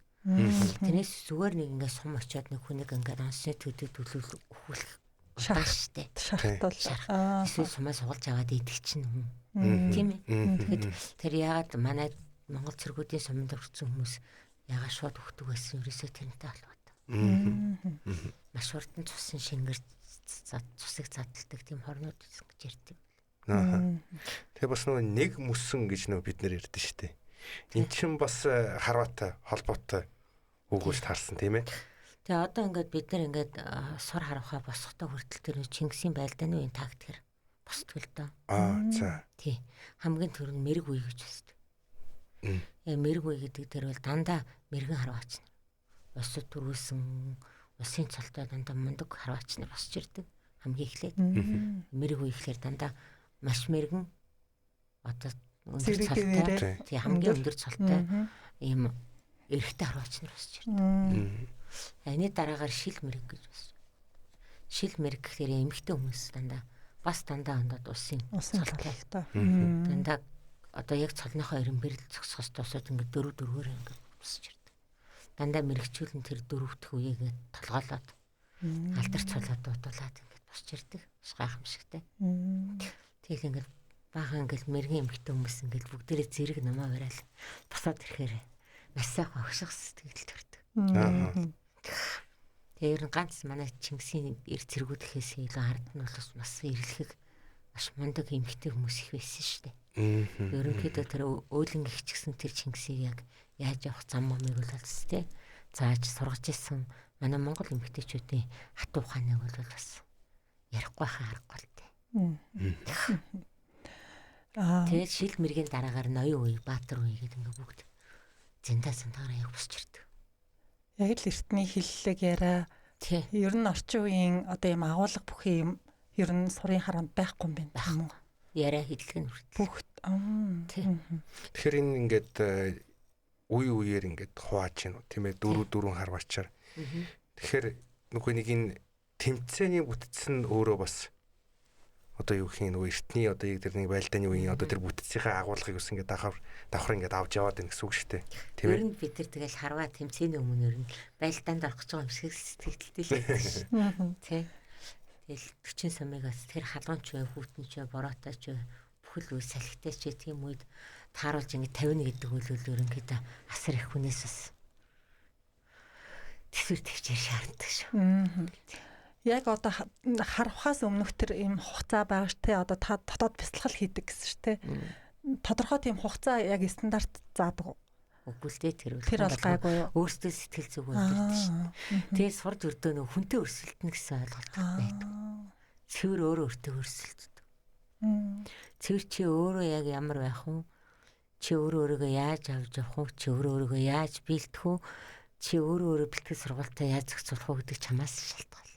[SPEAKER 2] Тэрнээс зүгээр нэг ингээд сум очиод нэг хүнийг ингээд онцны төдөд өхүүлэх шахтаа
[SPEAKER 1] шахтал
[SPEAKER 2] эсвэл сумаа суулж аваад идэх чинь хүн тийм ээ. Тэгэхэд тэр яагаад манай Монгол цэргүүдийн суманд орсон хүмүүс яагаад шууд өгдөг байсан ерөөсөө тэрнтэй холбоотой. Маш хурдан цусан шингэр цусыг задалдаг тийм хорнууд гэсэн гэж ярьдаг.
[SPEAKER 3] Тэгээ бас нэг мөсөн гэж бид нар ярьдэн шүү дээ. Энд чинь бас харваатай холбоотой өгүүлж таарсан тийм ээ.
[SPEAKER 2] Тэгээ одоо ингээд бид нар ингээд сур харавхаа босохдоо хүртэл тэр Чингисийн байлдааны үеийн тактикээр босдгоо л доо.
[SPEAKER 3] За.
[SPEAKER 2] Тий. Хамгийн түрүүнд мэрэг үе гэж байна. Мэрэг үе гэдэг тэр бол дандаа мэрэгэн харваач нар. Усад түрүүлсэн усын цолтой дандаа мундаг харваач нар босч ирдэг. Хамгийн эхлээд. Мэрэг үе ихлээр дандаа маш мэрэгэн одоо өндөр цолтой. Тий хамгийн өндөр цолтой ийм эрэгтэй харваач нар босч ирдэг. Эний дараагаар шил мэрэг гэж байна. Шил мэрэг гэхээр эмэгтэй хүмүүс дандаа ондод усын цолтой. Дандаа одоо яг цолныхоо ирэмбэрэл зогсохоос тусаад ингээд дөрөөр ингээд босч ирдэг. Дандаа мэрэгчүүлэн тэр дөрөвдөх үеигээ толгоолоод алдар цолоод дуудуулаад ингээд босч ирдэг. Гайхамшигтай. Тэгэл ингээд баахан ингээд мэрэгэн эмэгтэй хүмүүс ингээд бүгдээрээ зэрэг намаа барайл босоод ирэхээр маш сайхан өгших сэтгэл төрдөг. Тэр ганц манай Чингисийн эр цэргүүдхээс илүү ард нь бол бас ирлэх маш мундаг эмэгтэй хүмүүс их байсан шүү дээ. Ерөнхийдөө тэр өөлөн ихчгсэн тэр Чингисийг яг яаж явах зам момыг бол тэ зааж сургаж исэн манай Монгол эмэгтэйчүүдийн хат ухааныг бол бас ярихгүй харахгүй л дээ. Тэгээд шил мэргийн дараагаар ноён үе, баатар үе гэдэг ингээ бүгд зэнтаараа яг босч ирдэг.
[SPEAKER 1] Яг л эртний хиллэг яриа. Ер нь орчин үеийн одоо юм агуулга бүхий юм ер нь сурын хараанд байхгүй юм байна тийм үү?
[SPEAKER 2] Яриа хэллэг нь
[SPEAKER 1] бүгд.
[SPEAKER 3] Тэгэхээр энэ ингээд үе үеэр ингээд хувааж байна уу тийм ээ дөрвөн харвачаар. Тэгэхээр нүхэ нэг энэ тэмцээний бүтцэн өөрөө бас одоо юу гэх юм нөгөө эртний одоо яг тэр нэг байлдааны үеийн одоо тэр бүтцийнхээ агуулгыг ус ингээд давхар ингээд авч яваад байна гэсэн үг шүү дээ. Тийм ээ.
[SPEAKER 2] Ер нь бид нар тэгэл харваа тэмцээний өмнө ер нь байлдаанд орох гэж байгаа юм шиг сэтгэлдтэй л байдаг шүү. Тэ. Тэгэл 40 сумыгаас тэр халуунч бай, хүүтэнч бай, бороотой ч бай, бүхэл үе салхитай ч тийм үед тааруулж ингээд 50 гэдэг үйл ерөнхийдөө асар их хүнээс бас тэсвэр төвчээр шаарддаг шүү.
[SPEAKER 1] Яг одоо харавхаас өмнөх тэр ийм хугацаа байгаа ш тэ одоо та дотоод бясалгал хийдэг гэсэн ш тэ. Тодорхой тийм хугацаа яг стандарт заадаг.
[SPEAKER 2] Үгүй л дээ тэр
[SPEAKER 1] бол гайгүй юу.
[SPEAKER 2] Өөртөө сэтгэл зүг өдөрдөө ш. Тэгээ сурд өрдөө нөх хүнтэй өрсөлдөнө гэсэн ойлголт байдаг. Цэвэр өөртөө өрсөлддөг. Цэвэр чи өөрөө яг ямар байх вэ? Чи өөрийгөө яаж авч явах вэ? Чи өөрийгөө яаж бэлдэх вэ? Чи өөрөө бэлтгэл сургалтаа яаж зохицуулах вэ гэдэг чамаас шалтгаална.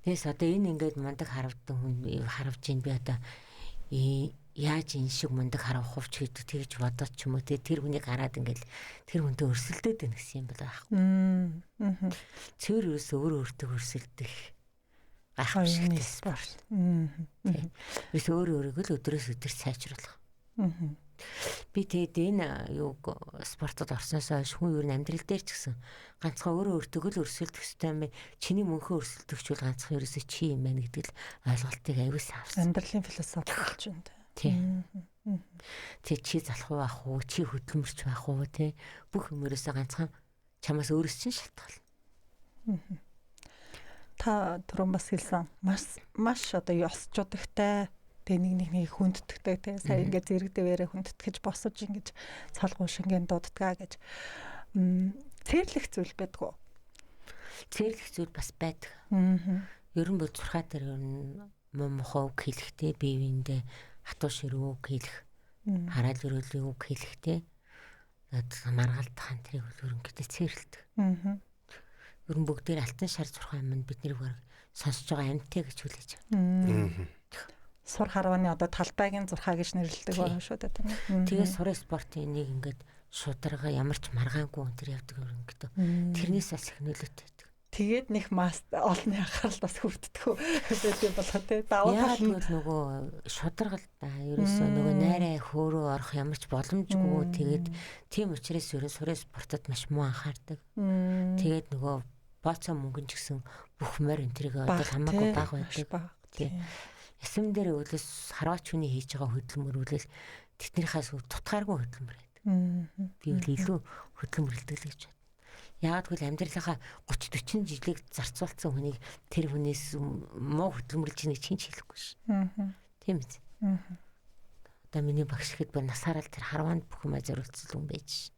[SPEAKER 2] Тэгээс одоо энэ ингээд мундаг харавдан хүн харавж ийн би одоо яаж энэ шиг мундаг харавх хувч гэдэг тэгж бодоод ч юм уу тэр хүнийг хараад ингээд тэр хүнтэй өрсөлдөд байна гэсэн юм байна байхгүй. Цэвэр ерөөсөө өөртөө өрсөлдөх гайхамшигтай спорт. Ерөөс өөрийгөө л өдрөөс өдөр сайжруулах. Би тэгээд энэ юуг спортод орсноос хойш хүн ер нь амьдрал дээр ч гэсэн ганцхан өөртөө л өрсөлдөх ёстой юм байна. Чиний мөнхөө өрсөлдөгч бол ганцхан ерөөсөө чи юм байна гэдэг л ойлголтыг аюулсан авсан.
[SPEAKER 1] Амьдралын философи болж байна.
[SPEAKER 2] Тийм. Тэг чи залах уу ах уу, чи хөдөлмөрч байх уу те бүх юмөрөөсөө ганцхан чамаас өөрөөс чинь шалтгаална.
[SPEAKER 1] Та түрүүн бас хэлсэн маш одоо ёсчудагтай тэгээ нэг хүнддэгтэй те сая ингээд зэрэг дэвээрээ хүндэтгэж босож ингэж цолгоо шингэн дууддгаа гэж цэрлэх зүйл байдгүй.
[SPEAKER 2] Цэрлэх зүйл бас байдаг. Ер нь бол зурхаа дээр ер нь мохог хэлэхтэй биевиндээ хатуу ширүү хэлэх хараал өрөөлөө үг хэлэхтэй маргалт хантрыг бол ерөнхийдөө цэрлдэг. Ер нь бүгдээр алтан шар зурхаа юм бид нэр сонсож байгаа амьтаа гэж хүлээж байна.
[SPEAKER 1] Сур харваны одоо талбайгийн зурхаа гэж нэрлэдэг байна шүү дээ тийм ээ.
[SPEAKER 2] Тэгээ сурын спортын нэг ингээд шударга ямар ч маргаангүй өнтер явдаг ерөнхийдөө. Тэрнээс бас их нөлөөтэй байдаг.
[SPEAKER 1] Тэгээд нэг олонний анхаарал бас хүрддэг үү болоо тий.
[SPEAKER 2] Даваа бол нөгөө шударгал да ерөөсөө нөгөө найраа хөөрөө орох ямар ч боломжгүй. Тэгээд тийм учраас ерөө сурын спортод маш муу анхаардаг. Тэгээд нөгөө бооцоо мөнгөн ч гэсэн бүх морь энтрийг одоо хамаагүй баг байдаг. Тий. Ясам дээр өлөөс хараач хүний хийж байгаа хөдөлмөр үлээл тэднийхээс тутгааргүй хөдөлмөр байдаг. Би үл илүү хөдөлмөрлөдөг л гэж байна. Яагаад гэвэл амьдралынхаа 30-40 жилиг зарцуулсан хүнийг тэр хүнээс муу хөдөлмөрлж ийнэ чинь хэлэхгүй ш. Тийм үү? Одоо миний багш ихэд би насаараа тэр харваанд бүх юм зориулсан хүн байж ш.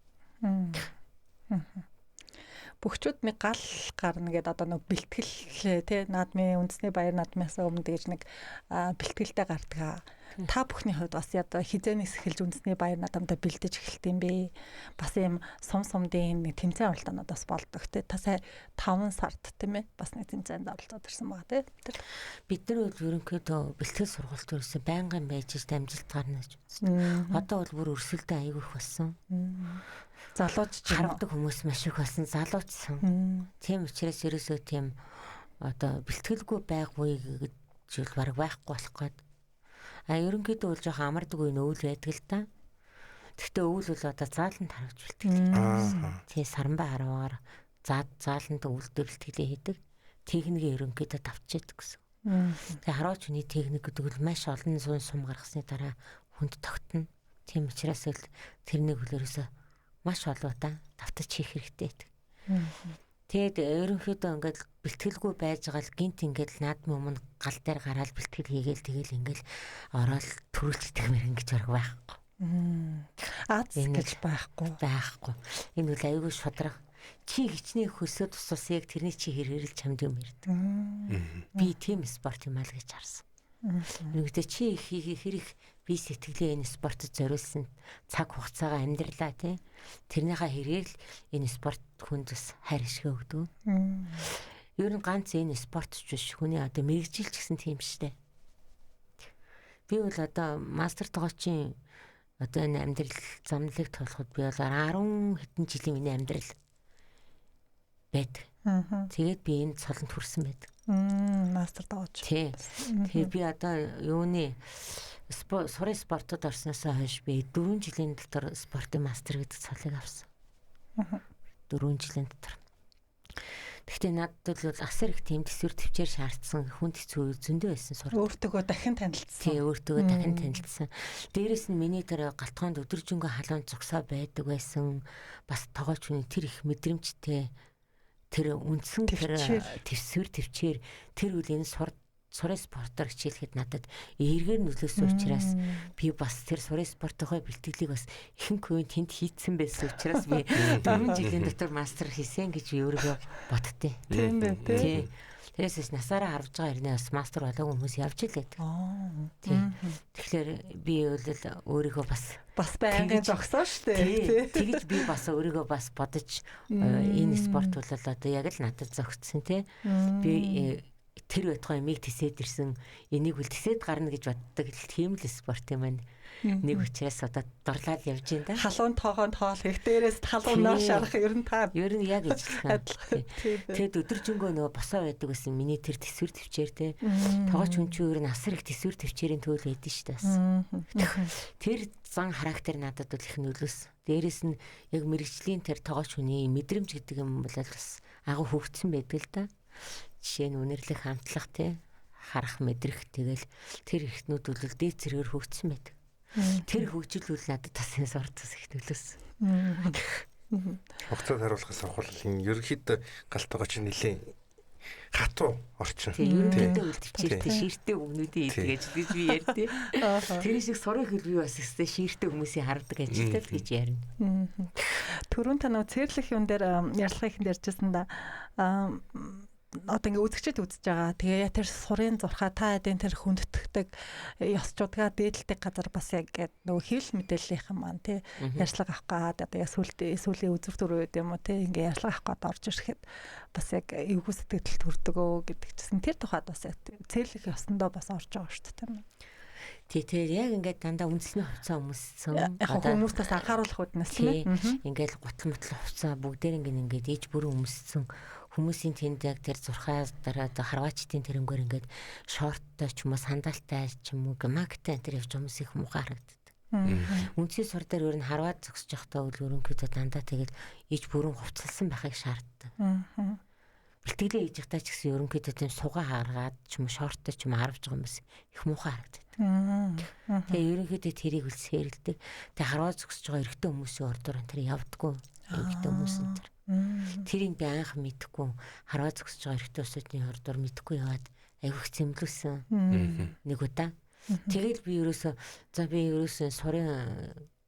[SPEAKER 1] Бөхчүүд нэг гал гарна гэдэг одоо нэг бэлтгэл тий наадмын үндэсний баяр наадмаас өмнө гэж нэг бэлтгэлтэй гардаг. Та бүхний хувьд бас одоо хизээнээс эхэлж үндэсний баяр наадамдаа бэлдэж эхэлт юм бэ? Бас ийм сум-сумдын нэг тэмцээн оролдоонууд бас болдог тий. Та сая 5 сард тийм ээ бас нэг тэмцээнд оролцоод ирсэн байгаа тий.
[SPEAKER 2] Бид нар бол ерөнхийдөө бэлтгэл сургалт өрөөсөө байнгын байж амжилт гарна гэж үзсэн. Одоо бол бүр өрсөлдөө аяг их болсон.
[SPEAKER 1] Залууч
[SPEAKER 2] харагдаг хүмүүс маш их болсон, залуучсан. Тийм учраас ерөөсөө тийм одоо бэлтгэлгүй байггүй гэж баг байхгүй болох гээд. Ерөнхийдөө бол жоохон амардаг үе өвөл байдаг л та. Гэхдээ өвөл бол одоо зааланд харуулж бэлтгэл. Тийм саранбай хараагаар зааланд өвөлдөө бэлтгэлээ хийдэг. Техникийн ерөнхийдөө давчдаг гэсэн. Тэгээ хараач хүний техник гэдэг нь маш олон сум гаргасны дараа хүнд тогтно. Тийм учраас л тэрний хөлөөрөөсөө маш олоотой давтаж хийх хэрэгтэй байдаг. Тэгээд ерөнхийдөө ингээд бэлтгэлгүй байж байгаа л гинт ингээд наадмын өмнө гал дээр гараад бэлтгэл хийгээл тэгэл ингээд ороод төрүүлчихдэг мэр ингэж орох байхгүй.
[SPEAKER 1] Аз гэж байхгүй. Энэ үл аюул шудраг. Чи хичнээн хөсөө тусаас яг тэрний чи хэрэгэл чамд юм ярьдаг. Би тийм спорт юм аа л гэж харсан. Нэгдээ чи хэрэг би сэтгэлээ энэ спортод зориулсан цаг хугацаагаа амьдралаа тий. Тэрнийхээ хэрэгэл энэ спорт хүндс хайр ишгэ өгдөг. Ер нь ганц энэ спортч биш хүний одоо мэрэгжил ч гэсэн тийм штэ. Би бол одоо мастер тогоочийн одоо энэ амьдрал замналыг толоход би бол 10 хэдэн жилийн миний амьдрал байдаг. Тэгээд би энэ цолонд хүрсэн байдаг. Мастер тогооч.
[SPEAKER 2] Тэгээд би одоо юуны сурын спортод орсноос хойш би 4 жилийн дотор спортын мастер гэдэг цолыг авсан. 4 жилийн дотор. Гэхдээ надад бол асар их тийм төсвөр төвчээр шаардсан хүнд хэцүү зөндөө байсан сур.
[SPEAKER 1] Өөртөө дахин танилцсан.
[SPEAKER 2] Тий, өөртөө дахин танилцсан. Дээрээс нь миний тэр галтгоонд өдөржингөө халуун зогсоо байдаг байсан. Бас тогооч хүний тэр их мэдрэмжтэй тэр үндсэн тэр төсвөр төвчээр тэр үл энэ сурын спортоор хичээлэхэд надад эргээр нөлөөсөн учраас би бас тэр сурын спорттой бэлтгэлийг бас ихэнх үеийн тэнд хийцэн байсан учраас би 4 жилийн дотор мастер хийсэн гэж өөрийгөө боддتي.
[SPEAKER 1] Тийм дээ тий.
[SPEAKER 2] Тэрээс насаараа харж байгаа хэрнээ бас мастер болоогүй хүмүүс явж илээд. Тэгэхээр би өөрийгөө бас
[SPEAKER 1] байнгын зогсоо штэ.
[SPEAKER 2] Тэгэж би бас өөрийгөө бас бодож энэ спорт бол одоо яг л надад зогтсон тий. Би тэр байтугай миг тисэд ирсэн энийг үл тисэд гарна гэж боддог тийм л спорт юм байна. Нэг учраас одоо дурлал явж байна да.
[SPEAKER 1] Халуун тоогоон тоол их дээрээс халуунаар шарах ер нь
[SPEAKER 2] яг ижлэх. Тэгэд өдөржингөө нөгөө босоо байдаг гэсэн миний тэр төсвөр төвчээр те. Тогооч хүн чинь ер нь асар их төсвөр төвчээрийн төөл байдэн шүү дээ. Тэр зан характер надад бол их нөлөөс. Дээрээс нь яг мэрэгжлийн тэр тогооч хүний мэдрэмж гэдэг юм бол бас агуу хөгжсөн байдаг л да. Жишээ нь үнэрлэх хамтлах те харах мэдрэх тэгэл тэр ихтнүүд бол дээд зэргээр хөгжсөн байдаг. Тэр хөгжил үл надад тас сурцас их нөлөөс.
[SPEAKER 3] Хугацаанд харуулахаас авахлын ерөнхийдөө галтайгаа чи нэлээ хатуу орчин.
[SPEAKER 2] Ерөнхийдөө үлдчихээртэй шииртэй өмнүүдийн идэгэж би ярьдээ. Тэр шиг сурах хэл би бас өстэй шииртэй хүмүүсийн хардаг ажилтал гэж ярина.
[SPEAKER 1] Түрүүн та нөө цэрлэх юм дээр ярилцлагын ярьжсэн да одоо ингээ үзэгчд үзэж байгаа. Тэгээ тэр сурын зурхаа та эдийн тэр хүндэтгдэг ёсчудгаа дээдэлдэг газар бас яг нөгөө хэвлэл мэдээллийнхэн маань тий ярьцлага авах гээд одоо сүүлийн үзүр төрөө юм уу тий ингээ ярьцлага авах гээд орж ирэхэд бас яг эвгүй сэтгэл төрдөг гэдэг чинь тэр тухайд бас цэрлэх ёсондоо бас орж байгаа шүү дээ тийм үү.
[SPEAKER 2] Тэр яг ингээд дандаа үндэсний хувцас өмссөн.
[SPEAKER 1] Хүмүүст бас анхааруулах үднэс тийм ээ.
[SPEAKER 2] Ингээд гутал мутал хувцас бүгдээр ингээд ээж бүрэн өмссөн. Хүмүүсийн тэнд яг тэр зурхаа дараа харваачдын тэрнгээр ингээд шорттой ч юм уу сандалтай ч юм уу гамагтай тэр явж хүмүүс их муухай харагддаг. Үндэсний сур дээр өөр нь харваад зогсож явахдаа үл өрөнгөдөө дандаа тэгэл ээж бүрэн хувцалсан байхыг шаарддаг. Бэлтгэлээ хийж явахдаа ч гэсэн ерөнхийдөө тийм сугаа харгаад ч юм уу шорттой ч юм харвж байгаа хүмүүс их муухай харагддаг. Тэгээ ерөнхийдөө тэрийг үл сэрэлдэг. Тэгээ харваад зогсож байгаа эрэгтэй хүмүүсийн ордоор тэр явдггүй. Эрэгтэй хүмүүс энэ тэрийг би анх мэдэхгүй хараа зогсож байгаа эрэгтэй хүмүүсийн ордоор мэдэхгүй яваад айгүйх зэмлүүлсэн нэг удаа. Тэгээд би ерөөсөө сурын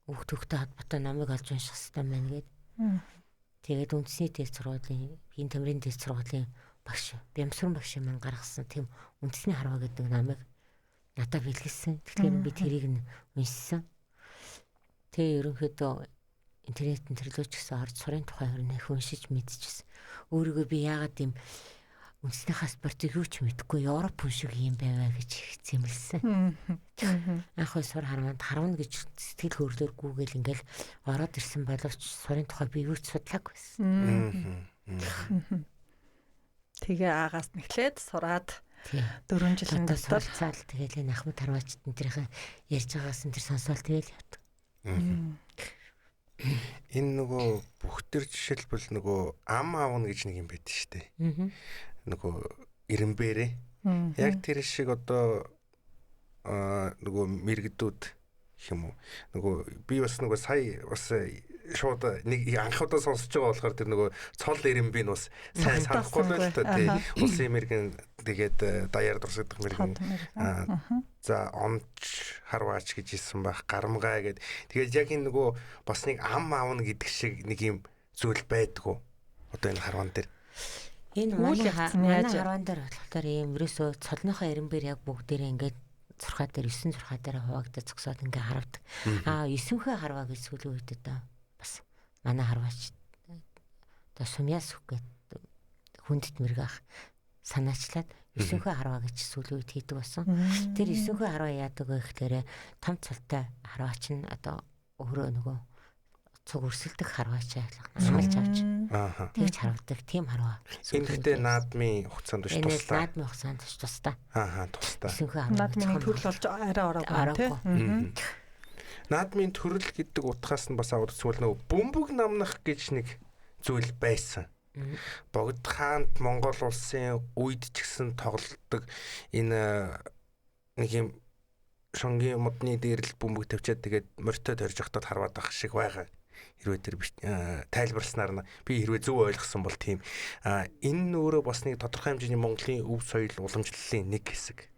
[SPEAKER 2] хөвгтөөхтэй холбоотой номыг олж унших хэрэгтэй байна гээд. Тэгээд үндэсний дээд сургуулийн биеийн тамирын дээд сургуулийн багш Бямсрын багш маань гаргасан тийм үндэсний харваа гэдэг намыг надад бэлгэлсэн. Тэгэхээр би тэрийг нь уншсан. Тэгээ ерөнхийдөө интернетэн төрлөөч гэсэн орд сурын тухай хөрнөх уншиж мэдчихсэн. Өөрийгөө би яагаад тийм үндэснийхаа спортыг юу ч мэдэхгүй Европ хүн шиг юм байваа гэж зэмлсэн. Анхны сур харвна гэж сэтгэл хөдлөөр гүүгээл ингээл ороод ирсэн боловч сурын тухай би юу ч судлаагүйсэн.
[SPEAKER 1] Тэгээ аагаас нэхлээд сураад 4 жилийн дотор
[SPEAKER 2] цаал тэгээл энэ ахмад харваач энтрийнхээ ярьж байгаас энэ сонсоол тэгээл явдаг.
[SPEAKER 3] Энэ нөгөө бүх төр жишээлбэл нөгөө ам аавна гэж нэг юм байдаг шүү дээ. Нөгөө ирэмбэрээ. Яг тэр шиг одоо нөгөө мэрэгдүүд юм уу. Нөгөө би бас нөгөө сая бас шууд нэг анхудаа сонсож байгаа болохоор тэр нөгөө цол ирэмбий нь бас сайн санахгүй л та тий. Улсын мэрэгэн тэгээд даяар дурсагдах мэрэгэн за омч харваач гэж хэлсэн байх гарамгаа гэд. Тэгээд яг энэ нөгөө бас нэг ам аавна гэдэг шиг нэг юм зүйл байдгүй. Одоо энэ харван дээр
[SPEAKER 2] энэ манай харван дээр болохоор ийм ерөөсөө цолныхоо ирэмбэр яг бүгдээрээ ингээд зурхаа дээр 9 зурхаа дээр хуваагдаж зогсоод ингээ харавдаг. 9хөө харваа гэж сүүлийн үед одоо бас манай харваач одоо сумьяас үгээд хүндэт мэргэх санаачлаад 9хөө харваа гэж сүүлийн үед хийдэг болсон. Тэр 9хөө харваа яадаг вэ гэхээр том цолтой харваач нь одоо өөрөө нөгөө цуг өрсөлдөх харваач амлж авч тэгж харавдаг тийм харваа.
[SPEAKER 3] Энэхтэй наадмын хугацаанд биш туслаа.
[SPEAKER 2] Наадмын хугацаанд биш тусдаа.
[SPEAKER 3] Тусдаа.
[SPEAKER 1] Наадмын төрөл болж арай ороогүй.
[SPEAKER 3] Наадмын төрөл гэдэг утгаас нь бас аваад үзвэл нөгөө бөмбөг намнах гэж нэг зүйл байсан. Богд хаанд Монгол улсын үед ч гэсэн тоглолдог энэ нэг юм шонгийн модны дээр л бөмбөг тавьчаад тэгээд морьтой төрж явахтаа харваад ах шиг байгаа. Хэрвээ тэр тайлбарснаар нь би хэрвээ зөв ойлгосон бол тийм энэ өөрөө бас нэг тодорхой хэмжээний Монголын өв соёл уламжлалын нэг хэсэг.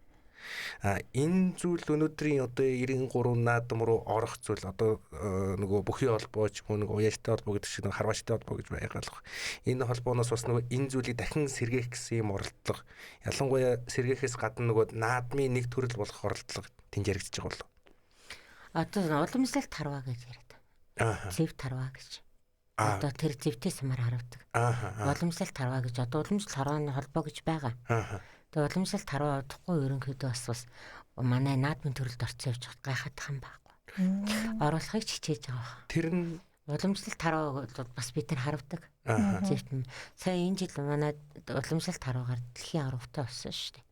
[SPEAKER 3] Энэ зүйл өнөөдрийн одоо 93 наадам руу орох зүйл одоо нөгөө бүхий холбоо ч мөн нэг уяажтай холбоо гэдэг шиг нэг харваачтай холбоо гэж байгалах. Энэ холбооноос бас нөгөө энэ зүйлийг дахин сэргээх гэсэн юм оролдлого. Ялангуяа сэргээхээс гадна нөгөө наадмын нэг төрөл болох оролдлого тэнд яригдж байгаа болов.
[SPEAKER 2] Одоо уламжлалт харваа гэж яриад. Зэв тарваа гэж. Одоо тэр зэвтэй самар харавдаг. Уламжлалт тарваа гэж одоо уламжлалт харвааны холбоо гэж байгаа. Тэгээ уламжлалт тарваа удахгүй ерөнхийдөө бас манай наадмын төрөлд орцсон явж байгаа гайхах юм байхгүй. Оруулахыг хичээж байгаа.
[SPEAKER 3] Тэр нь
[SPEAKER 2] уламжлалт тарваа бас бид нар харавдаг. Зэвт нь сая энэ жил манай уламжлалт тарваагаар дэлхийн аврагтай болсон шүү дээ.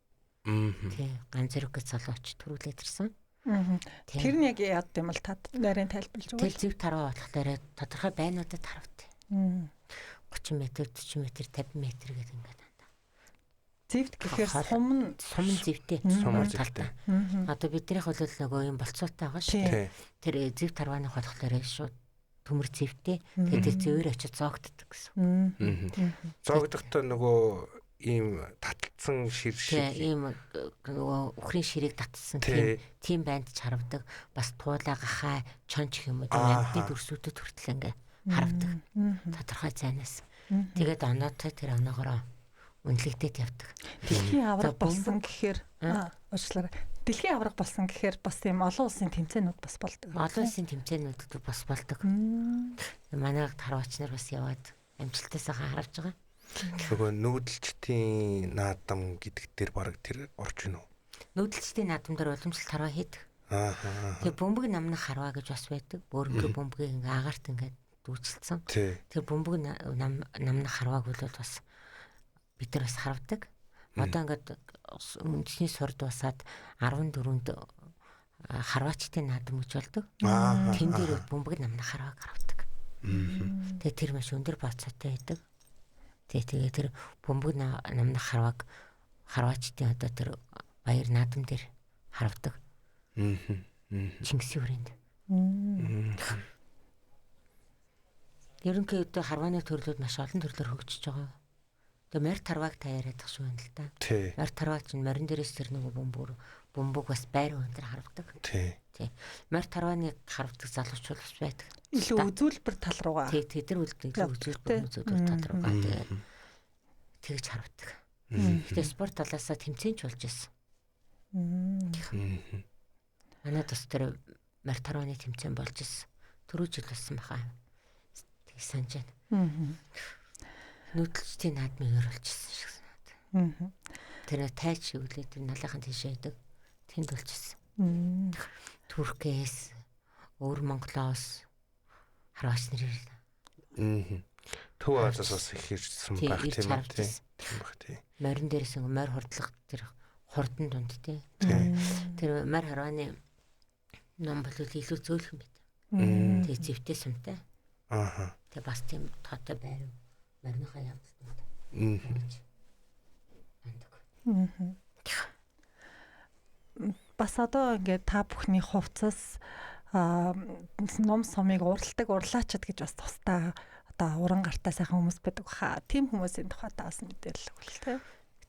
[SPEAKER 2] Тий, ганц зэрэг гэж залууч төрүүлээд ирсэн.
[SPEAKER 1] Тэр нь яг яад юм бол та нарийн тайлбарлаж байгаа.
[SPEAKER 2] Тэр зэв тарваа болохоор тодорхой байнуудад харавдаг. 30 м, 40 м, 50 м гэдэг ингээд байна.
[SPEAKER 1] Зэвт гэхээр сум
[SPEAKER 2] зэвтэй. Талтай. Одоо биднийх бол нөгөө юм болцоотой байгаа шүү дээ. Тэр зэв тарвааны болохоор шууд төмөр зэвтэй. Тэгээд зөөр очиж зоогддог гэсэн.
[SPEAKER 3] Зоогдохдоо нөгөө ийм таталцсан шир шиг
[SPEAKER 2] ийм нөгөө үхрийн ширийг татсан тийм байнд ч харавдаг. Бас туулаа гахаа чонч юм уу амтны дүрсүүдэд хүртэл ингээ харавдаг. Тодорхой зайнаас. Тэгээд оноотой тэр оноогоор үнэлэгдээд явдаг.
[SPEAKER 1] Дэлхийн авраг болсон гэхээр уучлаарай. Дэлхийн авраг болсон гэхээр бас тийм олон улсын тэмцээнүүд бас болдог.
[SPEAKER 2] Олон улсын тэмцээнүүд бас болдог. Манай харваач нар бас яваад амжилтаасаа харавж байгаа.
[SPEAKER 3] Нөгөө нүүдэлчдийн наадам гэдэг дээр баг тэр орж ийн үү?
[SPEAKER 2] Нүүдэлчдийн наадам дээр уламжлалт харваа хийдэг. Тэгээ бөмбөг намнах харваа гэж бас байдаг. Бөөрөнгө бөмбөгийг ингээ агаарт ингээ дүүцэлсэн. Тэр бөмбөг намнах харвааг бол бас бид нар бас харавдаг. Одоо ингээд үндэсний сурд басаад 14-нд харваачдын наадам гэж болдог. Тэн дээр бөмбөг намнах харвааг харавдаг. Тэгээ тэр маш өндөр бацаатай байдаг. Тэгээ тэр бөмбөг намнах харвааг харваачдын одоо тэр баяр наадам дээр харавдаг. Чингисийн хүрээнд. Ерөнхийдөө харвааны төрлүүд маш олон төрлөөр хөгжиж байгаа. Тэгээ морь тарвааг та яриад тах шүү юм л да. Морь тарваа чинь морин дээрээс тэр нөгөө бөмбөр бөмбөг бас байр өндөр харагдаг.
[SPEAKER 3] Тий.
[SPEAKER 2] Морь тарваныг харагдаг залуучууд бас байдаг.
[SPEAKER 1] Илүү үзүүлбэр тал руугаа.
[SPEAKER 2] Тэд нар үзүүлбэр тал руугаа тэгж харагдаг. Тэгээ спорт талаасаа тэмцээнч болж ирсэн. Манай тус тэр морь тарваны тэмцээн болж ирсэн. Түрүү жил болсон баха. Тэг санаж байна. Нүүдэлчдийн наадмын өөр болчихсон шиг санаад. Тэр тайч үлээ тэр налахын тийш байдаг. Тэнд болчихсон. Туркээс, өвөр Монголоос хараач нэрээ.
[SPEAKER 3] Төв Азиас бас их ирсэн байх тийм үү.
[SPEAKER 2] Морин дээрээс морь хурдлах тэр хурдан дунд тий. Тэр морь харваны ном бол илүү зөөлхөн байт. Тэгээ зэвтэй сумтай. Тэгээ бас тийм тоотой байр морьныхаа явдал.
[SPEAKER 1] Бас одоо ингээд та бүхний хувцас ном сумыг урлаачд гэж бас тустай одоо уран гартай сайхан хүмүүс байдаг хаа. Тим хүмүүсийн тухай таас мэдээлэл өгөл тээ.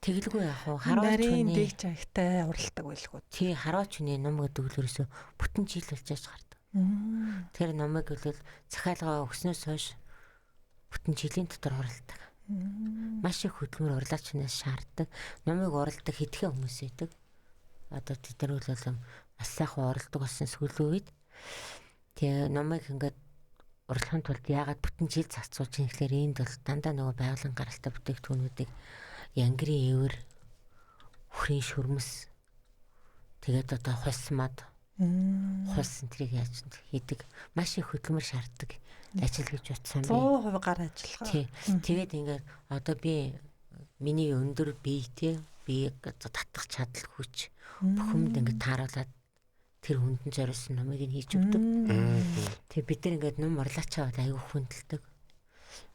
[SPEAKER 2] Тэгэлгүй яах вэ? Хараач хүний
[SPEAKER 1] дэгч агтай уралдаг байлгүй.
[SPEAKER 2] Тий, хараач хүний ном гэдэг үлээрээс бүтэн жил болж яаж гардаг. Тэр номыг бол захиалгаа өгснөөс хойш бүтэн жилийн дотор уралдаг. Маш их хөдөлмөр урлаачнаас шаарддаг. Номыг уралдаг хэдхэн хүмүүс байдаг. Одоо тэд нар бол бас сайхан уралдаг болсон сүүлийн үед. Тэгээ номыг ингээд уралхын тулд яагаад бүтэн жил зарцуулж ийм гэхээр энд бол дандаа нөгөө байгалийн гаралтай бүтээгдэхүүнүүдийг янгирын эвэр, хүрийн шүрмэс тэгээд одоо хулсмад хулсан трийг яаж хийдэг маш их хөдөлмөр шаарддаг ажил гэж утсан би
[SPEAKER 1] 100% гар ажиллагаа.
[SPEAKER 2] Тий. Тэгээд ингээд одоо би миний өндөр биетэй биеийг татах чадал хүч бүхэнд ингээд тааруулаад тэр хүндэн зориулсан номыг нь хийж өгдөг. Тэгээ бид нар ингээд ном урлаачаа аягүй хүндэлдэг.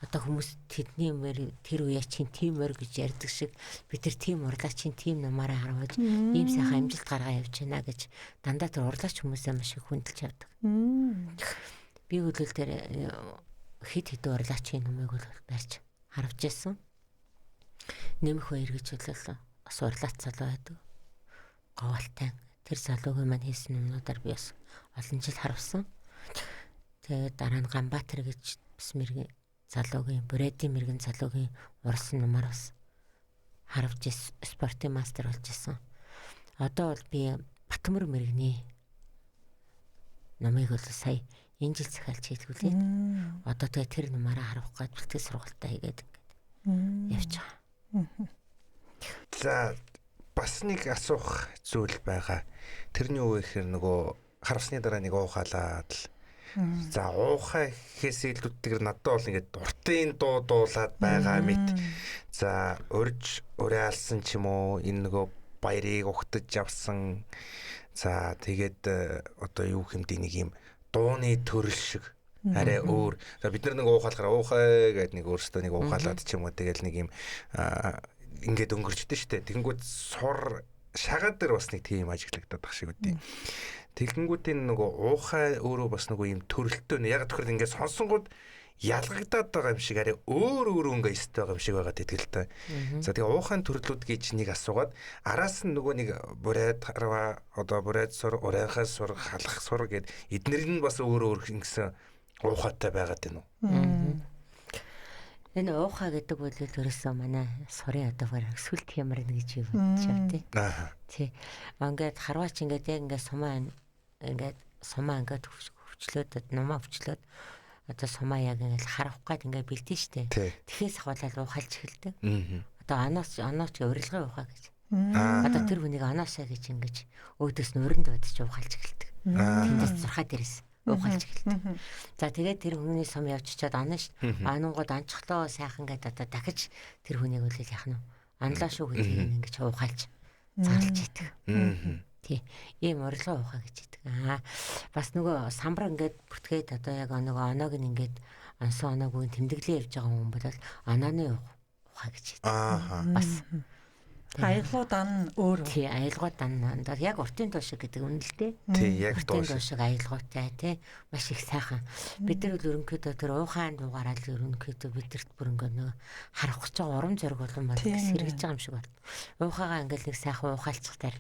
[SPEAKER 2] Одоо хүмүүс тэдний мөр тэр үеэ чинь тийм мөр гэж ярьдаг шиг бид нар тийм урлаачийн тийм номаараа харуулж ийм сайхан амжилт гаргаа явж байна гэж дандаа тэр урлаач хүмүүсээ маш их хүндэлж явдаг. Би үлдэл тэр хит урлаачийн номыг бол барьж харавж байсан. Нэмэх баяр гэж хэлээ. Бас урлаач залуу байдаг. Говалтай. Тэр залуугийн маань хийсэн юмнуудаар би бас олон жил харавсан. Тэгээд дараа нь Ганбаатар гэж бас мэрэгэн залуугийн Брэдийн мэрэгэн залуугийн урсан номаар бас харавж спортын мастер болж исэн. Одоо бол би Батмөр мэрэгний номыг бол сая энэ жил захиалж хийлгүүлээ. Одоо тэгээ тэр номаараа харавах гэж бэлтгэл сургалтаа хийгээд явж байгаа.
[SPEAKER 3] За бас нэг асуух зүйл байгаа. Тэрний юу гэхээр нөгөө харавсны дараа нэг уухаалаад л. За уухаа гэхээс илүүтэйгээр надад бол ингээд уртын дуу дуулаад байгаа мэт. За урьж уриалсан ч юм уу энэ нөгөө баярыг ухтаж явсан. За тэгээд одоо юу хэмдэ нэг юм дууны төрөл шиг арай өөр. За бид нар нэг уухаалахаар уухаа гэдэг нэг өөрөөсөө нэг уухаалаад ч юм уу тэгэл нэг юм ингээд өнгөрчдөө штэ. Тэгэнгүүт сур шагаад дээр бас нэг тийм ажиглагдаад байх шиг үгүй. Тэгэнгүүтийн нөгөө уухай өөрөө бас нөгөө юм төрөлтөө нэ. Яг тэгэхээр ингээд сонсонгууд ялгагдаад байгаа юм шиг арай өөр өнгө өстэй байгаа юм шиг байгаа тэгэл та. За тэгээ уухайн төрлүүд гэж нэг асуугаад араас нь нөгөө нэг бурайд харва одоо бурайд сур, урайхаас сур, халах сур гэд эднэр нь бас өөр ингэсэн уухайтай байгаад байна уу?
[SPEAKER 2] Энэ уухай гэдэг бол ерөөсөө манай сурын одоогоор сүлт хямрна гэж юу бодчих тий. Тий. Ингээд харваач ингээд сумаа ингээд хөвчлөөд нумаа хөвчлөөд одоо сумаа яг ингээд харах гээд ингээд бэлдэн штэ. Тэхээс хаваалал уухалж эхэлдэг. Одоо оноос урилгын уухай гэж. Одоо тэр хүнийг оноосаа гэж ингэж өөдөөс нь өрөнд бодож уухалж эхэлдэг. Тэндээс зурхаа дээрээс уухалж эхэлдэг. За тэгээд тэр хүний сум явж чад ана ш. Анангууд анчхлоо сайхан гэдэг одоо дахиж тэр хүнийг үлээл яах нь. Анлаа шүү гэдгийг ингэж уухалж зарлж идэг. Тий. Ийм урилга уухай гэж идэг. Бас нөгөө самбар ингээд бүртгээд одоо яг нөгөө оноог нь ингээд ансан оноог тэмдэглээ явж байгаа хүн бол онооны ухаа гэж идэг. Бас
[SPEAKER 1] Аялгууд ан өөр.
[SPEAKER 2] Тий, аялгууд ан яг уртын туушиг гэдэг үнэ л дээ.
[SPEAKER 3] Тий, яг
[SPEAKER 2] уртын туушиг аялгуутай тий. Маш их сайхан. Бид нар бол ерөнхийдөө тэр уухайн дугаараа л ерөнхийдөө бидэрт бүр ингээ нэг харах гэж байгаа урам зориг болон бол сэргэж байгаа юм шиг байна. Уухагаа ингээл нэг сайхан уухайлцахтаар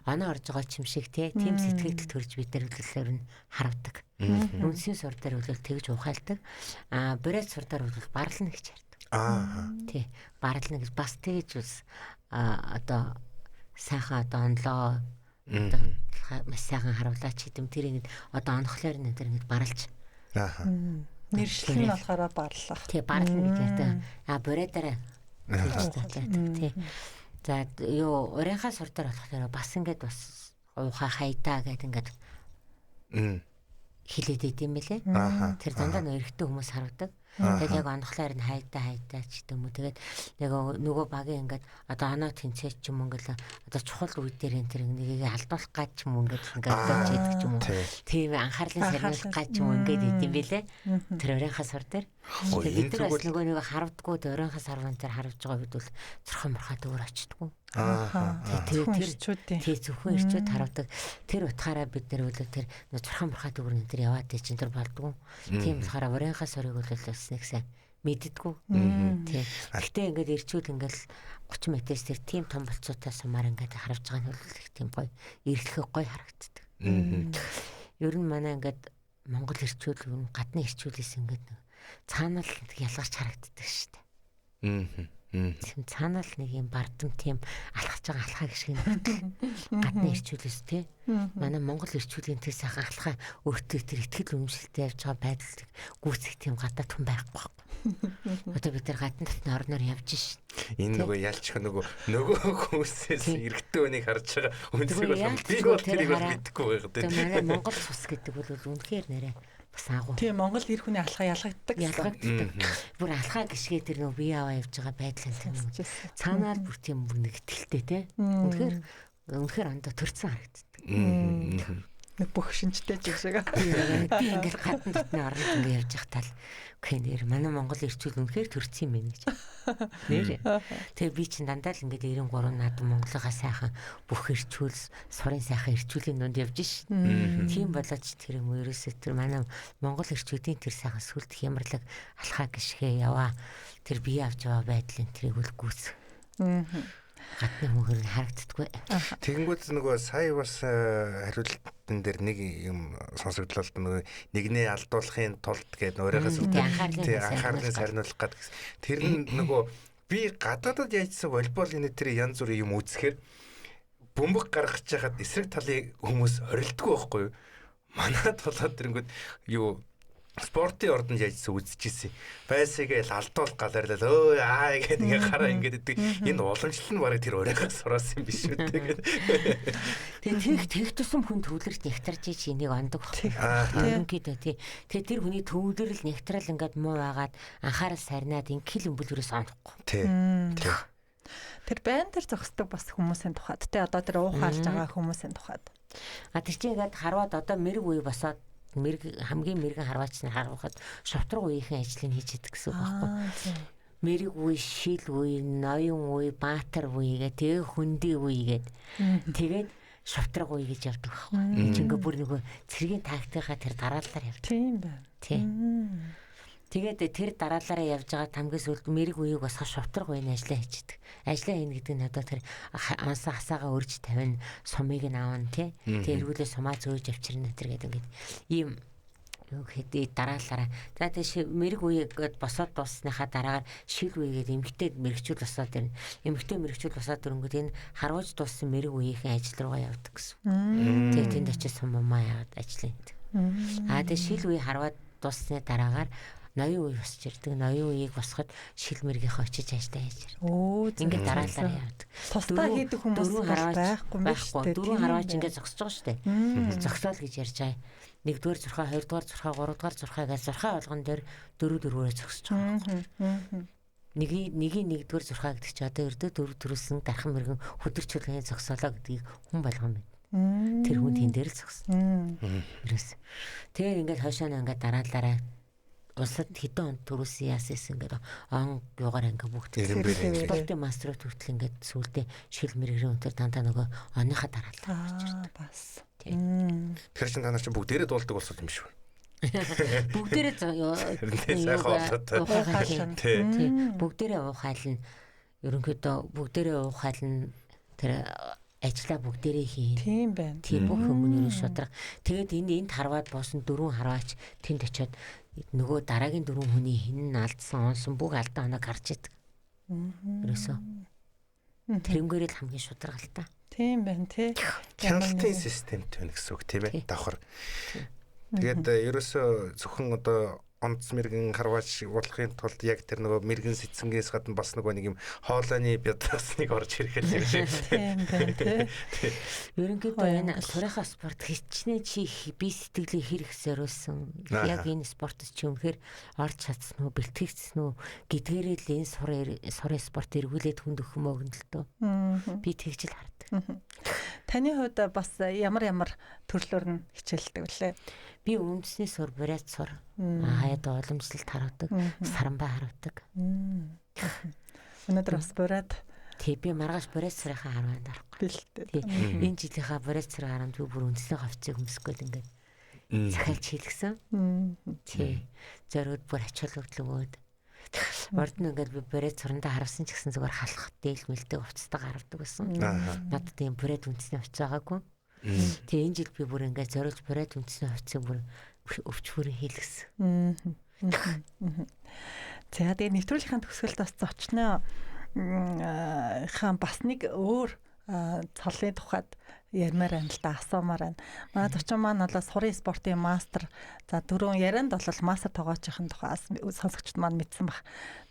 [SPEAKER 2] оноо орж байгаа юм шиг тий. Тим сэтгэл төрж бид нар үлэлээр нь харавдаг. Үнсийн сур дээр бол тэгж ухаалдаг. Брэд сур дээр бол барлна гэж ярьдаг. Тий. Барлна гэж бас тэгж бас одоо сайхан одоо онлоо маш сайхан харуулаач гэдэм тэр ингэ одоо онхлоор нэ тэр ингэ барлж.
[SPEAKER 1] Нэршлэн болохоор барлах.
[SPEAKER 2] Тий, барлна гэж ярьдаг. Брэдэрэ. Тий. За юу урийнхаа сур дээр болохоор бас ингэ бас ухаа хайдаа гэдэг ингэ хилээд идэм байлээ. Тэр дандаа нэрхтэн хүмүүс харагдаг. Тэгээд яг онхлоор нь хайдаа ч гэдэг юм уу. Тэгээд нөгөө багийн ингээд одоо оноо тэнцээч ч юм ингээл одоо чухал үе дээр энэ тэр нэгийг алдуулах гад ч юм ингээд дооч идэг ч юм уу. Тийм анхаарлын сарниулах гад ч юм ингээд идэм байлээ. Тэр өрийнхаа сар дээр. Тэгээд бид нар бас нөгөө харавдггүй өрийнхаа сарван дээр харавж байгаа бид бол зурхан мурхаа дөөр очтдггүй. Тэр зөвхөн ирчүүд харавдаг. Тэр утгаараа бид нар бол тэр зурхан мурхаа дөөр энэ тэр яваад чинь тэр болдгоо. Тийм болохоор өрийнхаа сарыг бол нэг сайн мэддэггүй. Тийм. Гэхдээ ингээд ирчүүд ингээл 30 метрээс тэр тийм том болцоотой сумаар ингээд харавж байгаа нь бол их тийм гоё, эргэлхэх гоё харагддаг. Ер нь манай ингээд Монгол ирчүүд гадны ирчүүдээс ингээд цаанал ялгарч харагддаг шүү дээ. Тийм цаанал нэг юм бардам тийм алхаж байгаа алхаа гişг нь гадны ирчүүдээс тий. Манай Монгол ирчүүдийн тэр сайхан алхаа өөртөө тэр ихтгэл үнэмшилтэй явж байгаа байдал гүйцэх тийм гадаа түн байхгүй. Одоо бид нар гадна дотны орноор явж шин.
[SPEAKER 3] Энэ нөгөө ялчих нөгөө хүмүүсээс эргэтэй өнийг харж байгаа үнцэг бол би бол тэрийг бол мэдэхгүй байгаад байна.
[SPEAKER 2] Манай Монгол цус гэдэг бол үнэхээр нэрээ бас агуу.
[SPEAKER 1] Тийм Монгол эр хүний алхаа ялгагддаг.
[SPEAKER 2] Бүр алхаа гიშгээ тэр нөгөө бие аваа явж байгаа байдлаа тийм үү. Цаанаа бүр тийм бүр нэг ихтэлтэй те. Үнэхээр ондоо төрцөн харагддаг.
[SPEAKER 1] Нэг бүх шинжтэй ч шиг.
[SPEAKER 2] Би ингээд гадна дотны орнд ингээд явж байхдаа л гэнээр манай Монгол ирчүүл үнэхээр төрцөн юм байна гэж. Нэр. Тэгээ би чинь дандаа л ингээд 93 над Монголынхаа сайхан бүх ирчүүл сурын сайхан ирчүүлийн донд явж шин. Тийм болооч тэр юм ерөөсөө тэр манай Монгол ирчүүдийн тэр сайхан сүлд хямрлаг алхаа гიშгээ яваа тэр бие авч яваа байдлын тэрийг үл гүйс. Гадны хүмүүс харагддаггүй.
[SPEAKER 3] Тэгэнгүүт нөгөө сая бас хариултан дээр нэг юм сонсогдлоо л нөгөө нэгнээ алдуулахын тулд гэдэг өөрөөс анхаарлын сарниулах гэдэг. Тэр нь нөгөө би гадаадад яажсан волейбол энэ тэр янз бүрийн юм үзэхээр бөмбөг гаргаж чахад эсрэг талын хүмүүс орилдгүй байхгүй юу? Манайд болоод тэрэнгүүд юу спортын ордонд яажсан үзчихсэн. Байсагээл алдуул галаарлал гэдэг ингээ хараа ингээд идэг. Энэ уламжлал нь барыг тэр өрөөгөө сураасан юм биш үү тэгээд.
[SPEAKER 2] Тэгээд тэг тусам хүн төвлөрч нэгтарж ич энийг ондог байна. Ингээд тий. Тэгээд тэр хүний төвлөрөл нэгтрал ингээд муу байгаад анхаарал сарнаад ингээл өмбөлвөрөөс онохгүй.
[SPEAKER 3] Тий.
[SPEAKER 1] Тэр байн дээр зогсдог бас хүмүүсийн тухайд тий одоо тэр уухаалж байгаа хүмүүсийн тухайд.
[SPEAKER 2] Тэр чинь ингээд харваад одоо мэрэг үе босоод хамгийн мэрэгэн харваач нар харахад шовтрог үеийн ажлыг хийж идэг гэсэн үг байхгүй. Мэрэг үе, шил үе, ноён үе, баатар үе тэгээ хөндөй үе тэгээд шовтрог үе гэж явдаг байхгүй. Ингээ бүр нөгөө цэргийн тактикаа тэр дараалалаар явдаг.
[SPEAKER 1] Тийм байна.
[SPEAKER 2] Тийм. Тэгээд тэр дараалалаараа явж байгаа хамгийн сүүлд мэрэг үеийг босгох шовтрог үеийн ажлаа хийдэг. Ажлаа хийнэ гэдэг нь одоо тэр ансан хасаагаа өрж тавина, сумыг нь аавна тий. Тэр эргүүлээ сумаа зөөж авчирна тэр гэдэг ингээд ийм юу гэдэг дараалалаараа. За тэр мэрэг үеийг босоод дуусныхаа дараагаар шил үегээд эмгтэй мэрэгчүүд босоод ирнэ. Эмгтэй мэрэгчүүд босоод ирэнгүүт энэ харваж дууссан мэрэг үеийн ажил руугаа явдаг гэсэн. Тэгээд тэнд очиж суммаа яваад ажиллана гэдэг. Тэгээд шил үе харваад дуусны дараагаар ноён үе босч ирдэг. Ноён үеийг босоход шил мэргийнхээ очиж ажиллаа хийж ирнэ. Ингээд дараалалаар явдаг.
[SPEAKER 1] Тусдаа хийдэг хүмүүс байхгүй
[SPEAKER 2] байхгүй. Дөрөв харваач ингээд зогсож байгаа шүү дээ. Зогсоол гэж ярьж байгаа. 1-р зурхаа, 2-р зурхаа, 3-р зурхаа гэж зурхаа болгон дээр 4-4-өөр зогсож байгаа. Нэгийн 1-р зурхаа гэдэг чи одоо өрдөө 4 төрүүлсэн дархан мэргэн хөдөрчүүлгийн зогсоолоо гэдгийг хүн болгоно мэд. Тэр хүн тэн дээр л зогсон. Ерөөс. Тэгээд ингээд хойшоо ингээд дараалалаараа бусад хэдэн он төрүүлсэн яасээс ингээд он юугаар ингээд бүгд спортын мастерууд хүртэл ингээд сүулдэ шил мэрэгрийн өнтер дандаа нөгөө оныхаа дараалал
[SPEAKER 1] бас.
[SPEAKER 3] Тэгэхээр чин та нар чинь бүгдээрээ дуулдаг болсон юм шүү.
[SPEAKER 2] Бүгдээрээ бүгдээрээ уухайлна. Ерөнхийдөө бүгдээрээ уухайлна. Тэр ажлаа бүгдээрээ хийн.
[SPEAKER 1] Тийм байна.
[SPEAKER 2] Тийм бүх хүмүүний шудраг. Тэгээд энд харваад боосон 4 харваач тэнд очиод нөгөө дараагийн 4 хүний хин алдсан онсон бүх алдаа оног харж идэг. Ерөөсөө. Тэрнгээрээ л хамгийн шударгалтай.
[SPEAKER 1] Тийм байна тий.
[SPEAKER 3] Хяналтын системтэй байна гэсэн үг тийм ээ. Давхар. Тэгээд ерөөсөө зөвхөн одоо онц мэрэгэн харваач болохын тулд яг тэр нөгөө мэрэгэн сэцэнгээс гадна бас нөгөө нэг юм хоолойны бядасныг орж ирэхэд юм шиг.
[SPEAKER 1] Тийм байна тий.
[SPEAKER 2] Ерөнхийдөө энэ сурахаа спорт хичнээн чи би сэтгэлээ хэрэг зориулсан. Яг энэ спортод чи үнэхээр орж чадсан уу, бэлтгэгдсэн үү гэдгээрээ л энэ сурын спорт эргүүлээд хүнд өгөх мөгн л дөө. Би тэгж л хардаг.
[SPEAKER 1] Таны хувьд бас ямар төрлөөр нь хичээлдэг вүлээ?
[SPEAKER 2] Би үндэсний сур, бурят сур, хаяад уламжлалт харуулдаг, саранбай харуулдаг.
[SPEAKER 1] Өнөөдөр бас бурят.
[SPEAKER 2] Тий, би маргааш бурят сарын харванд арахгүй.
[SPEAKER 1] Бэлтээ.
[SPEAKER 2] Энэ жилийнхаа бурят сарын харамд би бүр үндэсний хавцыг өмсгөл ингээд захиалж хийлгсэн. Тий. Зориуд бүр ачаал өгдлөгөөд. Урд нь ингээд би бурят сурандаа харавсан ч гэсэн зүгээр халах дээл мэлдэг хувцастайгаа харавдаг байсан. Надад тийм бурят үндэсний хувц байгаагүй. Тэгээ энэ жил би бүр ингээд зориулж бурят үндэсний хувцыг бүр өвчхөрөн хийлгсэн.
[SPEAKER 1] За тэгээ нэвтрүүлгийн төгсгөлд бас зочноо хаан бас нэг өөр цолын тухайд ярмаар байна л да, асуумаар байна. Манай зочин маань бол сурын спортын мастер. За дөрөв ярианд бол мастер тоогоочийн тухаас сонсогчд маань мэдсэн баг.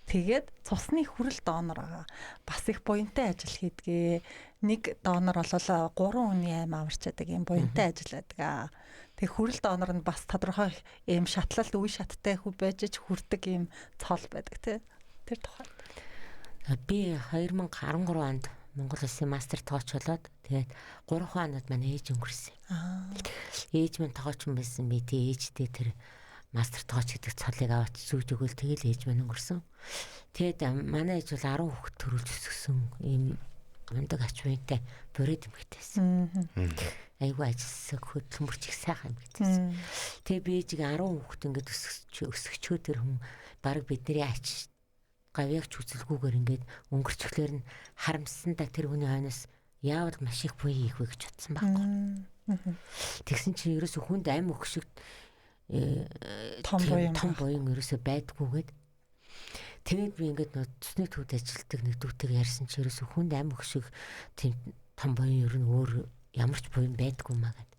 [SPEAKER 1] Тэгээд цусны хүрэл донор байгаа. Бас их буянтай ажил хийдгээ. Нэг донор бол 3 хүний аим аварчаадаг юм буянтай ажил байдаг. Тэг хүрэл донор нь бас тодорхой ийм шатлалт үе шаттай хүү байж ч хүрдэг ийм цол байдаг тий. Тэр тухайд.
[SPEAKER 2] Би 2013 онд Монгол Улсын мастер тоогч болоод тэгээд 3 хоноод манай ээж өнгөрсөн. Ээж минь тоогч байсан би тий ээжтэй тэр мастер тоогч гэдэг цолыг аваад зүүж өгөөл тэгэл ээж минь өнгөрсөн. Тэгээд манай ээж бол 10 хүүхэд төрүүлж өсгсөн ийм мундаг ач буянтай бүрээд эмэгтэйсэн. Айгу ажилласаг хөдөлмөрч их сайхан эмэгтэйсэн. Тэгээд би ээжийг 10 хүүхэд ингээд өсгөчөө тэр хүн баг бидний ач гавьяач үзэлгүйгээр ингээд өнгөрчлөөр нь харамссандаа тэр хүний хойноос яавал маш их буй хийх вэ гэж бодсон байхгүй. Тэгсэн чинь ерөөсө хүнд амь өгшөг том буян ерөөсө байдгүйгээд тэгээд би ингээд цусны төвд ажилтдаг нэг дүүтэйг ярьсан чинь ерөөсө хүнд амь өгшөг тийм том буян ер нь өөр ямар ч буян байдгүй маа гэд.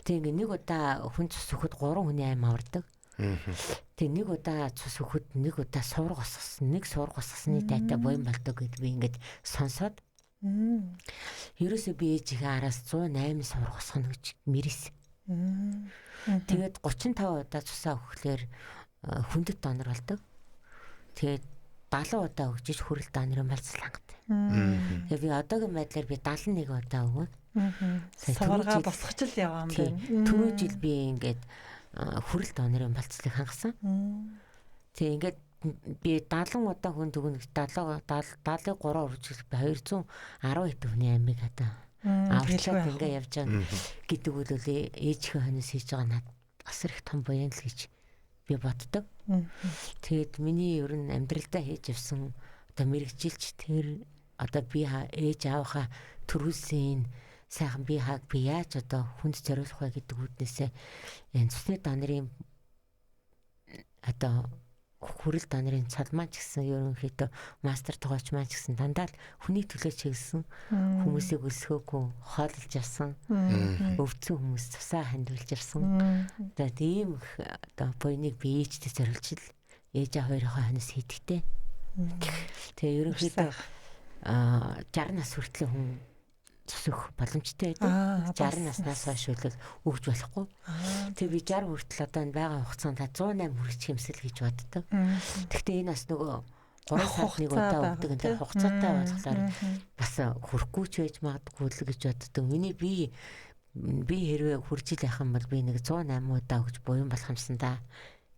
[SPEAKER 2] Тэг ингээд нэг удаа хүн цус өгөхөд 3 хүний амь авардаг. Тэг нэг удаа цус өгөхөд нэг удаа суурга осгосон. Нэг суурга осгосны дайтай буян болдог гэд би ингээд сонсоод ерөөсөө би ээжийнхээ араас 108 суурга осгоно гэж мэрсэн. Тэгээд 35 удаа цусаа өгөхлөөр хүндэт донор болдог. Тэгээд 70 удаа өгчиж хүрэл донорын болцол хангатай. Тэгээд би одоогийн байдлаар би 71 удаа өгөөд
[SPEAKER 1] саварга босгоч л яваа юм байна.
[SPEAKER 2] Түрүү жил би ингээд хүрэл донорын болцлыг хангасан. Тэгээ ингээд би 70 удаа хүн дүгнэх 73 үржил би 210 хэдэн амиг одоо авчлаад ингээ явж байгаа гэдэг үл ээжийнхээ хонос хийж байгаа надад асар их том буян л гэж би боддог. Тэгээд миний ер нь амьдралдаа хийж явсан одоо мэрэгжилч тэр одоо би ээж аавынхаа төрүүлсэн сайхан би яаж одоо хүнд зориулах вэ гэдэг үднээсээ энэ цусны донорын одоо хүрэл донорын цал маань ч гэсэн ерөнхийдөө мастер тоогооч маань ч гэсэн дандаа л хүний төлөө чиглэсэн хүмүүсийг өлсгөөгүй хооллож явсан өвцөн хүмүүс цусаа хандуулж явсан. Тэгээд ийм одоо буйныг би ээжтэй зориулж л ээж хоёрынхоо хонос хийдэгтэй. Тэгээ ерөнхийдөө 60 нас хүртэл хүн цусөх боломжтой байдаг. 60 наснаас хойш өгж болохгүй. Тэгээ би 60 хүртэл одоо энэ байгаа хугацаанд 108 хүрэх хэмсэл гэж боддог. Гэхдээ энэ бас нөгөө 3 сард нэг удаа өгдөг энэ хугацаатай болохоор бас хүрэхгүй ч байж магадгүй л гэж боддог. Миний би хэрвээ хүрж ил яхах юм бол би нэг 108 удаа өгч буян болох юмсан да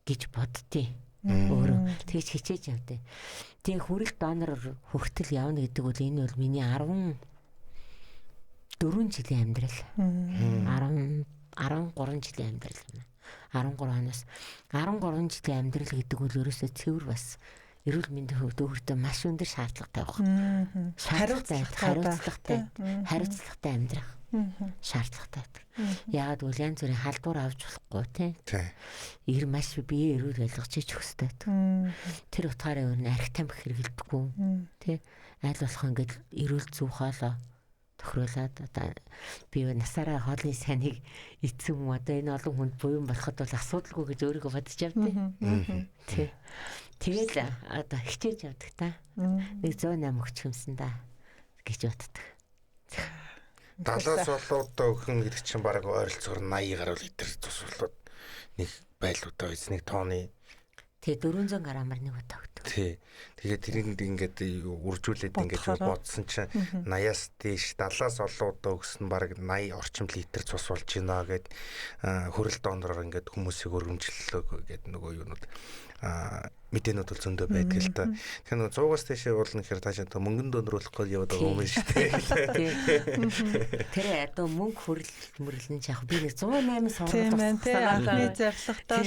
[SPEAKER 2] гэж боддتي. Өөрөө тэгж хичээж явдаа. Тэгээ хүрэлт донор хүртэл явна гэдэг бол энэ бол миний 14 жилийн амьдрал. 13 жилийн амьдрал юм. 13 оноос 13 жилийн амьдрал гэдэг бол ерөөсөө цэвэр бас эрүүл мэндийн хөвдөлтөд маш өндөр шаардлагатай байна. Хариуцлагатай амьдрах шаардлагатай. Яагаад гэвэл янз бүрийн халдвар авч болохгүй тийм. Маш бие эрүүл байлгаж ич хөстэй. Тэр утгаараа өөр нь арх тамхи хэрэглэдэггүй тийм. Аль болох ингээд эрүүл зүв хоолой тохируулаад одоо би насаараа хоолны сайныг эцсэн юм одоо энэ олон хүнд буян болоход бол асуудалгүй гэж өөрийгөө бодож явдیں۔ Тий. Тэгэл одоо хичээж явдаг та. 108 өгч юмсан да гэж боддог.
[SPEAKER 3] 70-аас болоодоо өгөн гэдэг чинь баг ойролцоогоор 80 гаруй литр тусварлууд нэг байлуудаа эзнийг тооны.
[SPEAKER 2] Тий 400 грамаар нэг удаа өгдөг.
[SPEAKER 3] Тий. Тэгээд тэрэнд ингээд үржүүлээд ингээд бодсон чинь 80-аас дээш 70-аас олоодоо өгсөн баг 80 орчим литр цус болж байна гэд хөрөл донороор ингээд хүмүүсийг өргөмжлөлөө гэдэг нөгөө юунууд мэдээнүүд бол зөндөө байдаг л та. Тэгэхээр нөгөө 100-аас дээшээ болно гэхээр таашаа мөнгөнд донруулахгүй яваад байгаа юм шүү дээ.
[SPEAKER 2] Тэр одоо мөнгө хөрөл яг би нэг 108 сургууль
[SPEAKER 1] анхны зорилготой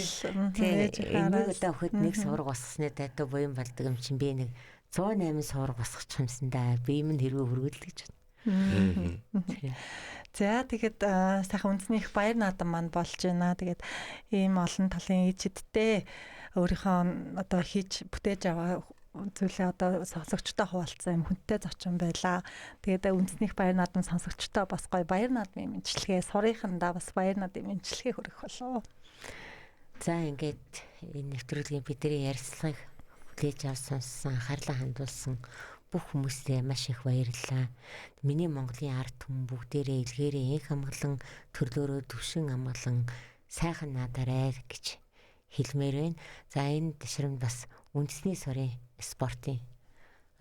[SPEAKER 2] нэг удаа өгөхөд нэг сургууль босгосны дайтай буян болдог юм чинь би нэг 108 сургууль босгочих юмсан да. Би юм хэрвээ хөргөл гэж байна.
[SPEAKER 1] За тэгээд сайхан үндэсний их баяр наадам маань болж байна. Тэгээд ийм олон талын ижидтэй өөрийнхөө одоо хийж бүтээж аваа зүйлээ одоо сонсогчтой хуваалцсан юм хүнтэй зочин байла. Тэгээд үндэсний их баяр наадам сонсогчтой бас гоё баяр наадмын мэдлэгээ сурынхандаа бас баяр наадмын мэдлэгээ хүргэх болов.
[SPEAKER 2] За ингээд энэ нэвтрүүлгийн бидний ярилцлагыг хүлээж авсан, анхаарлаа хандуулсан бүх хүмүүстээ маш их баярлалаа. Миний Монголын ард түмэн бүгдээрээ илгээрээ энх амгалан төрлөөрөө төвшин амгалан сайхан надарай гэж хэлмээр байна. За энэ ташрамд бас үндэсний сурын спортын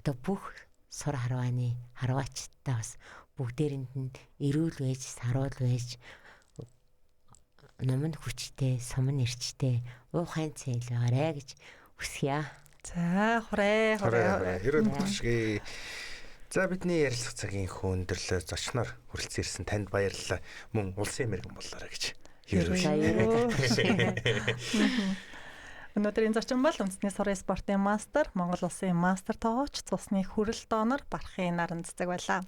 [SPEAKER 2] одоо бүх сур харвааны харваачтай бас бүгдээрэнд нь эрүүл байж, саруул байж, номон хүчтэй, суман эрчтэй, уухайн цайлгаарэ гэж хүсье.
[SPEAKER 1] За хүрээ.
[SPEAKER 3] Эрүүл мэндшгээ. За бидний ярилцах цагийн өндөрлөө зочноор хүрэлцэн ирсэн танд баярлалаа. Мөн улсын мэрэгэн болоорой гэж.
[SPEAKER 1] Өнөөдрийн зочин бол үндэсний сурын спортын мастер, Монгол улсын мастер тоогооч, цусны хүрэл донор Бархын Наран Цэцэг байлаа.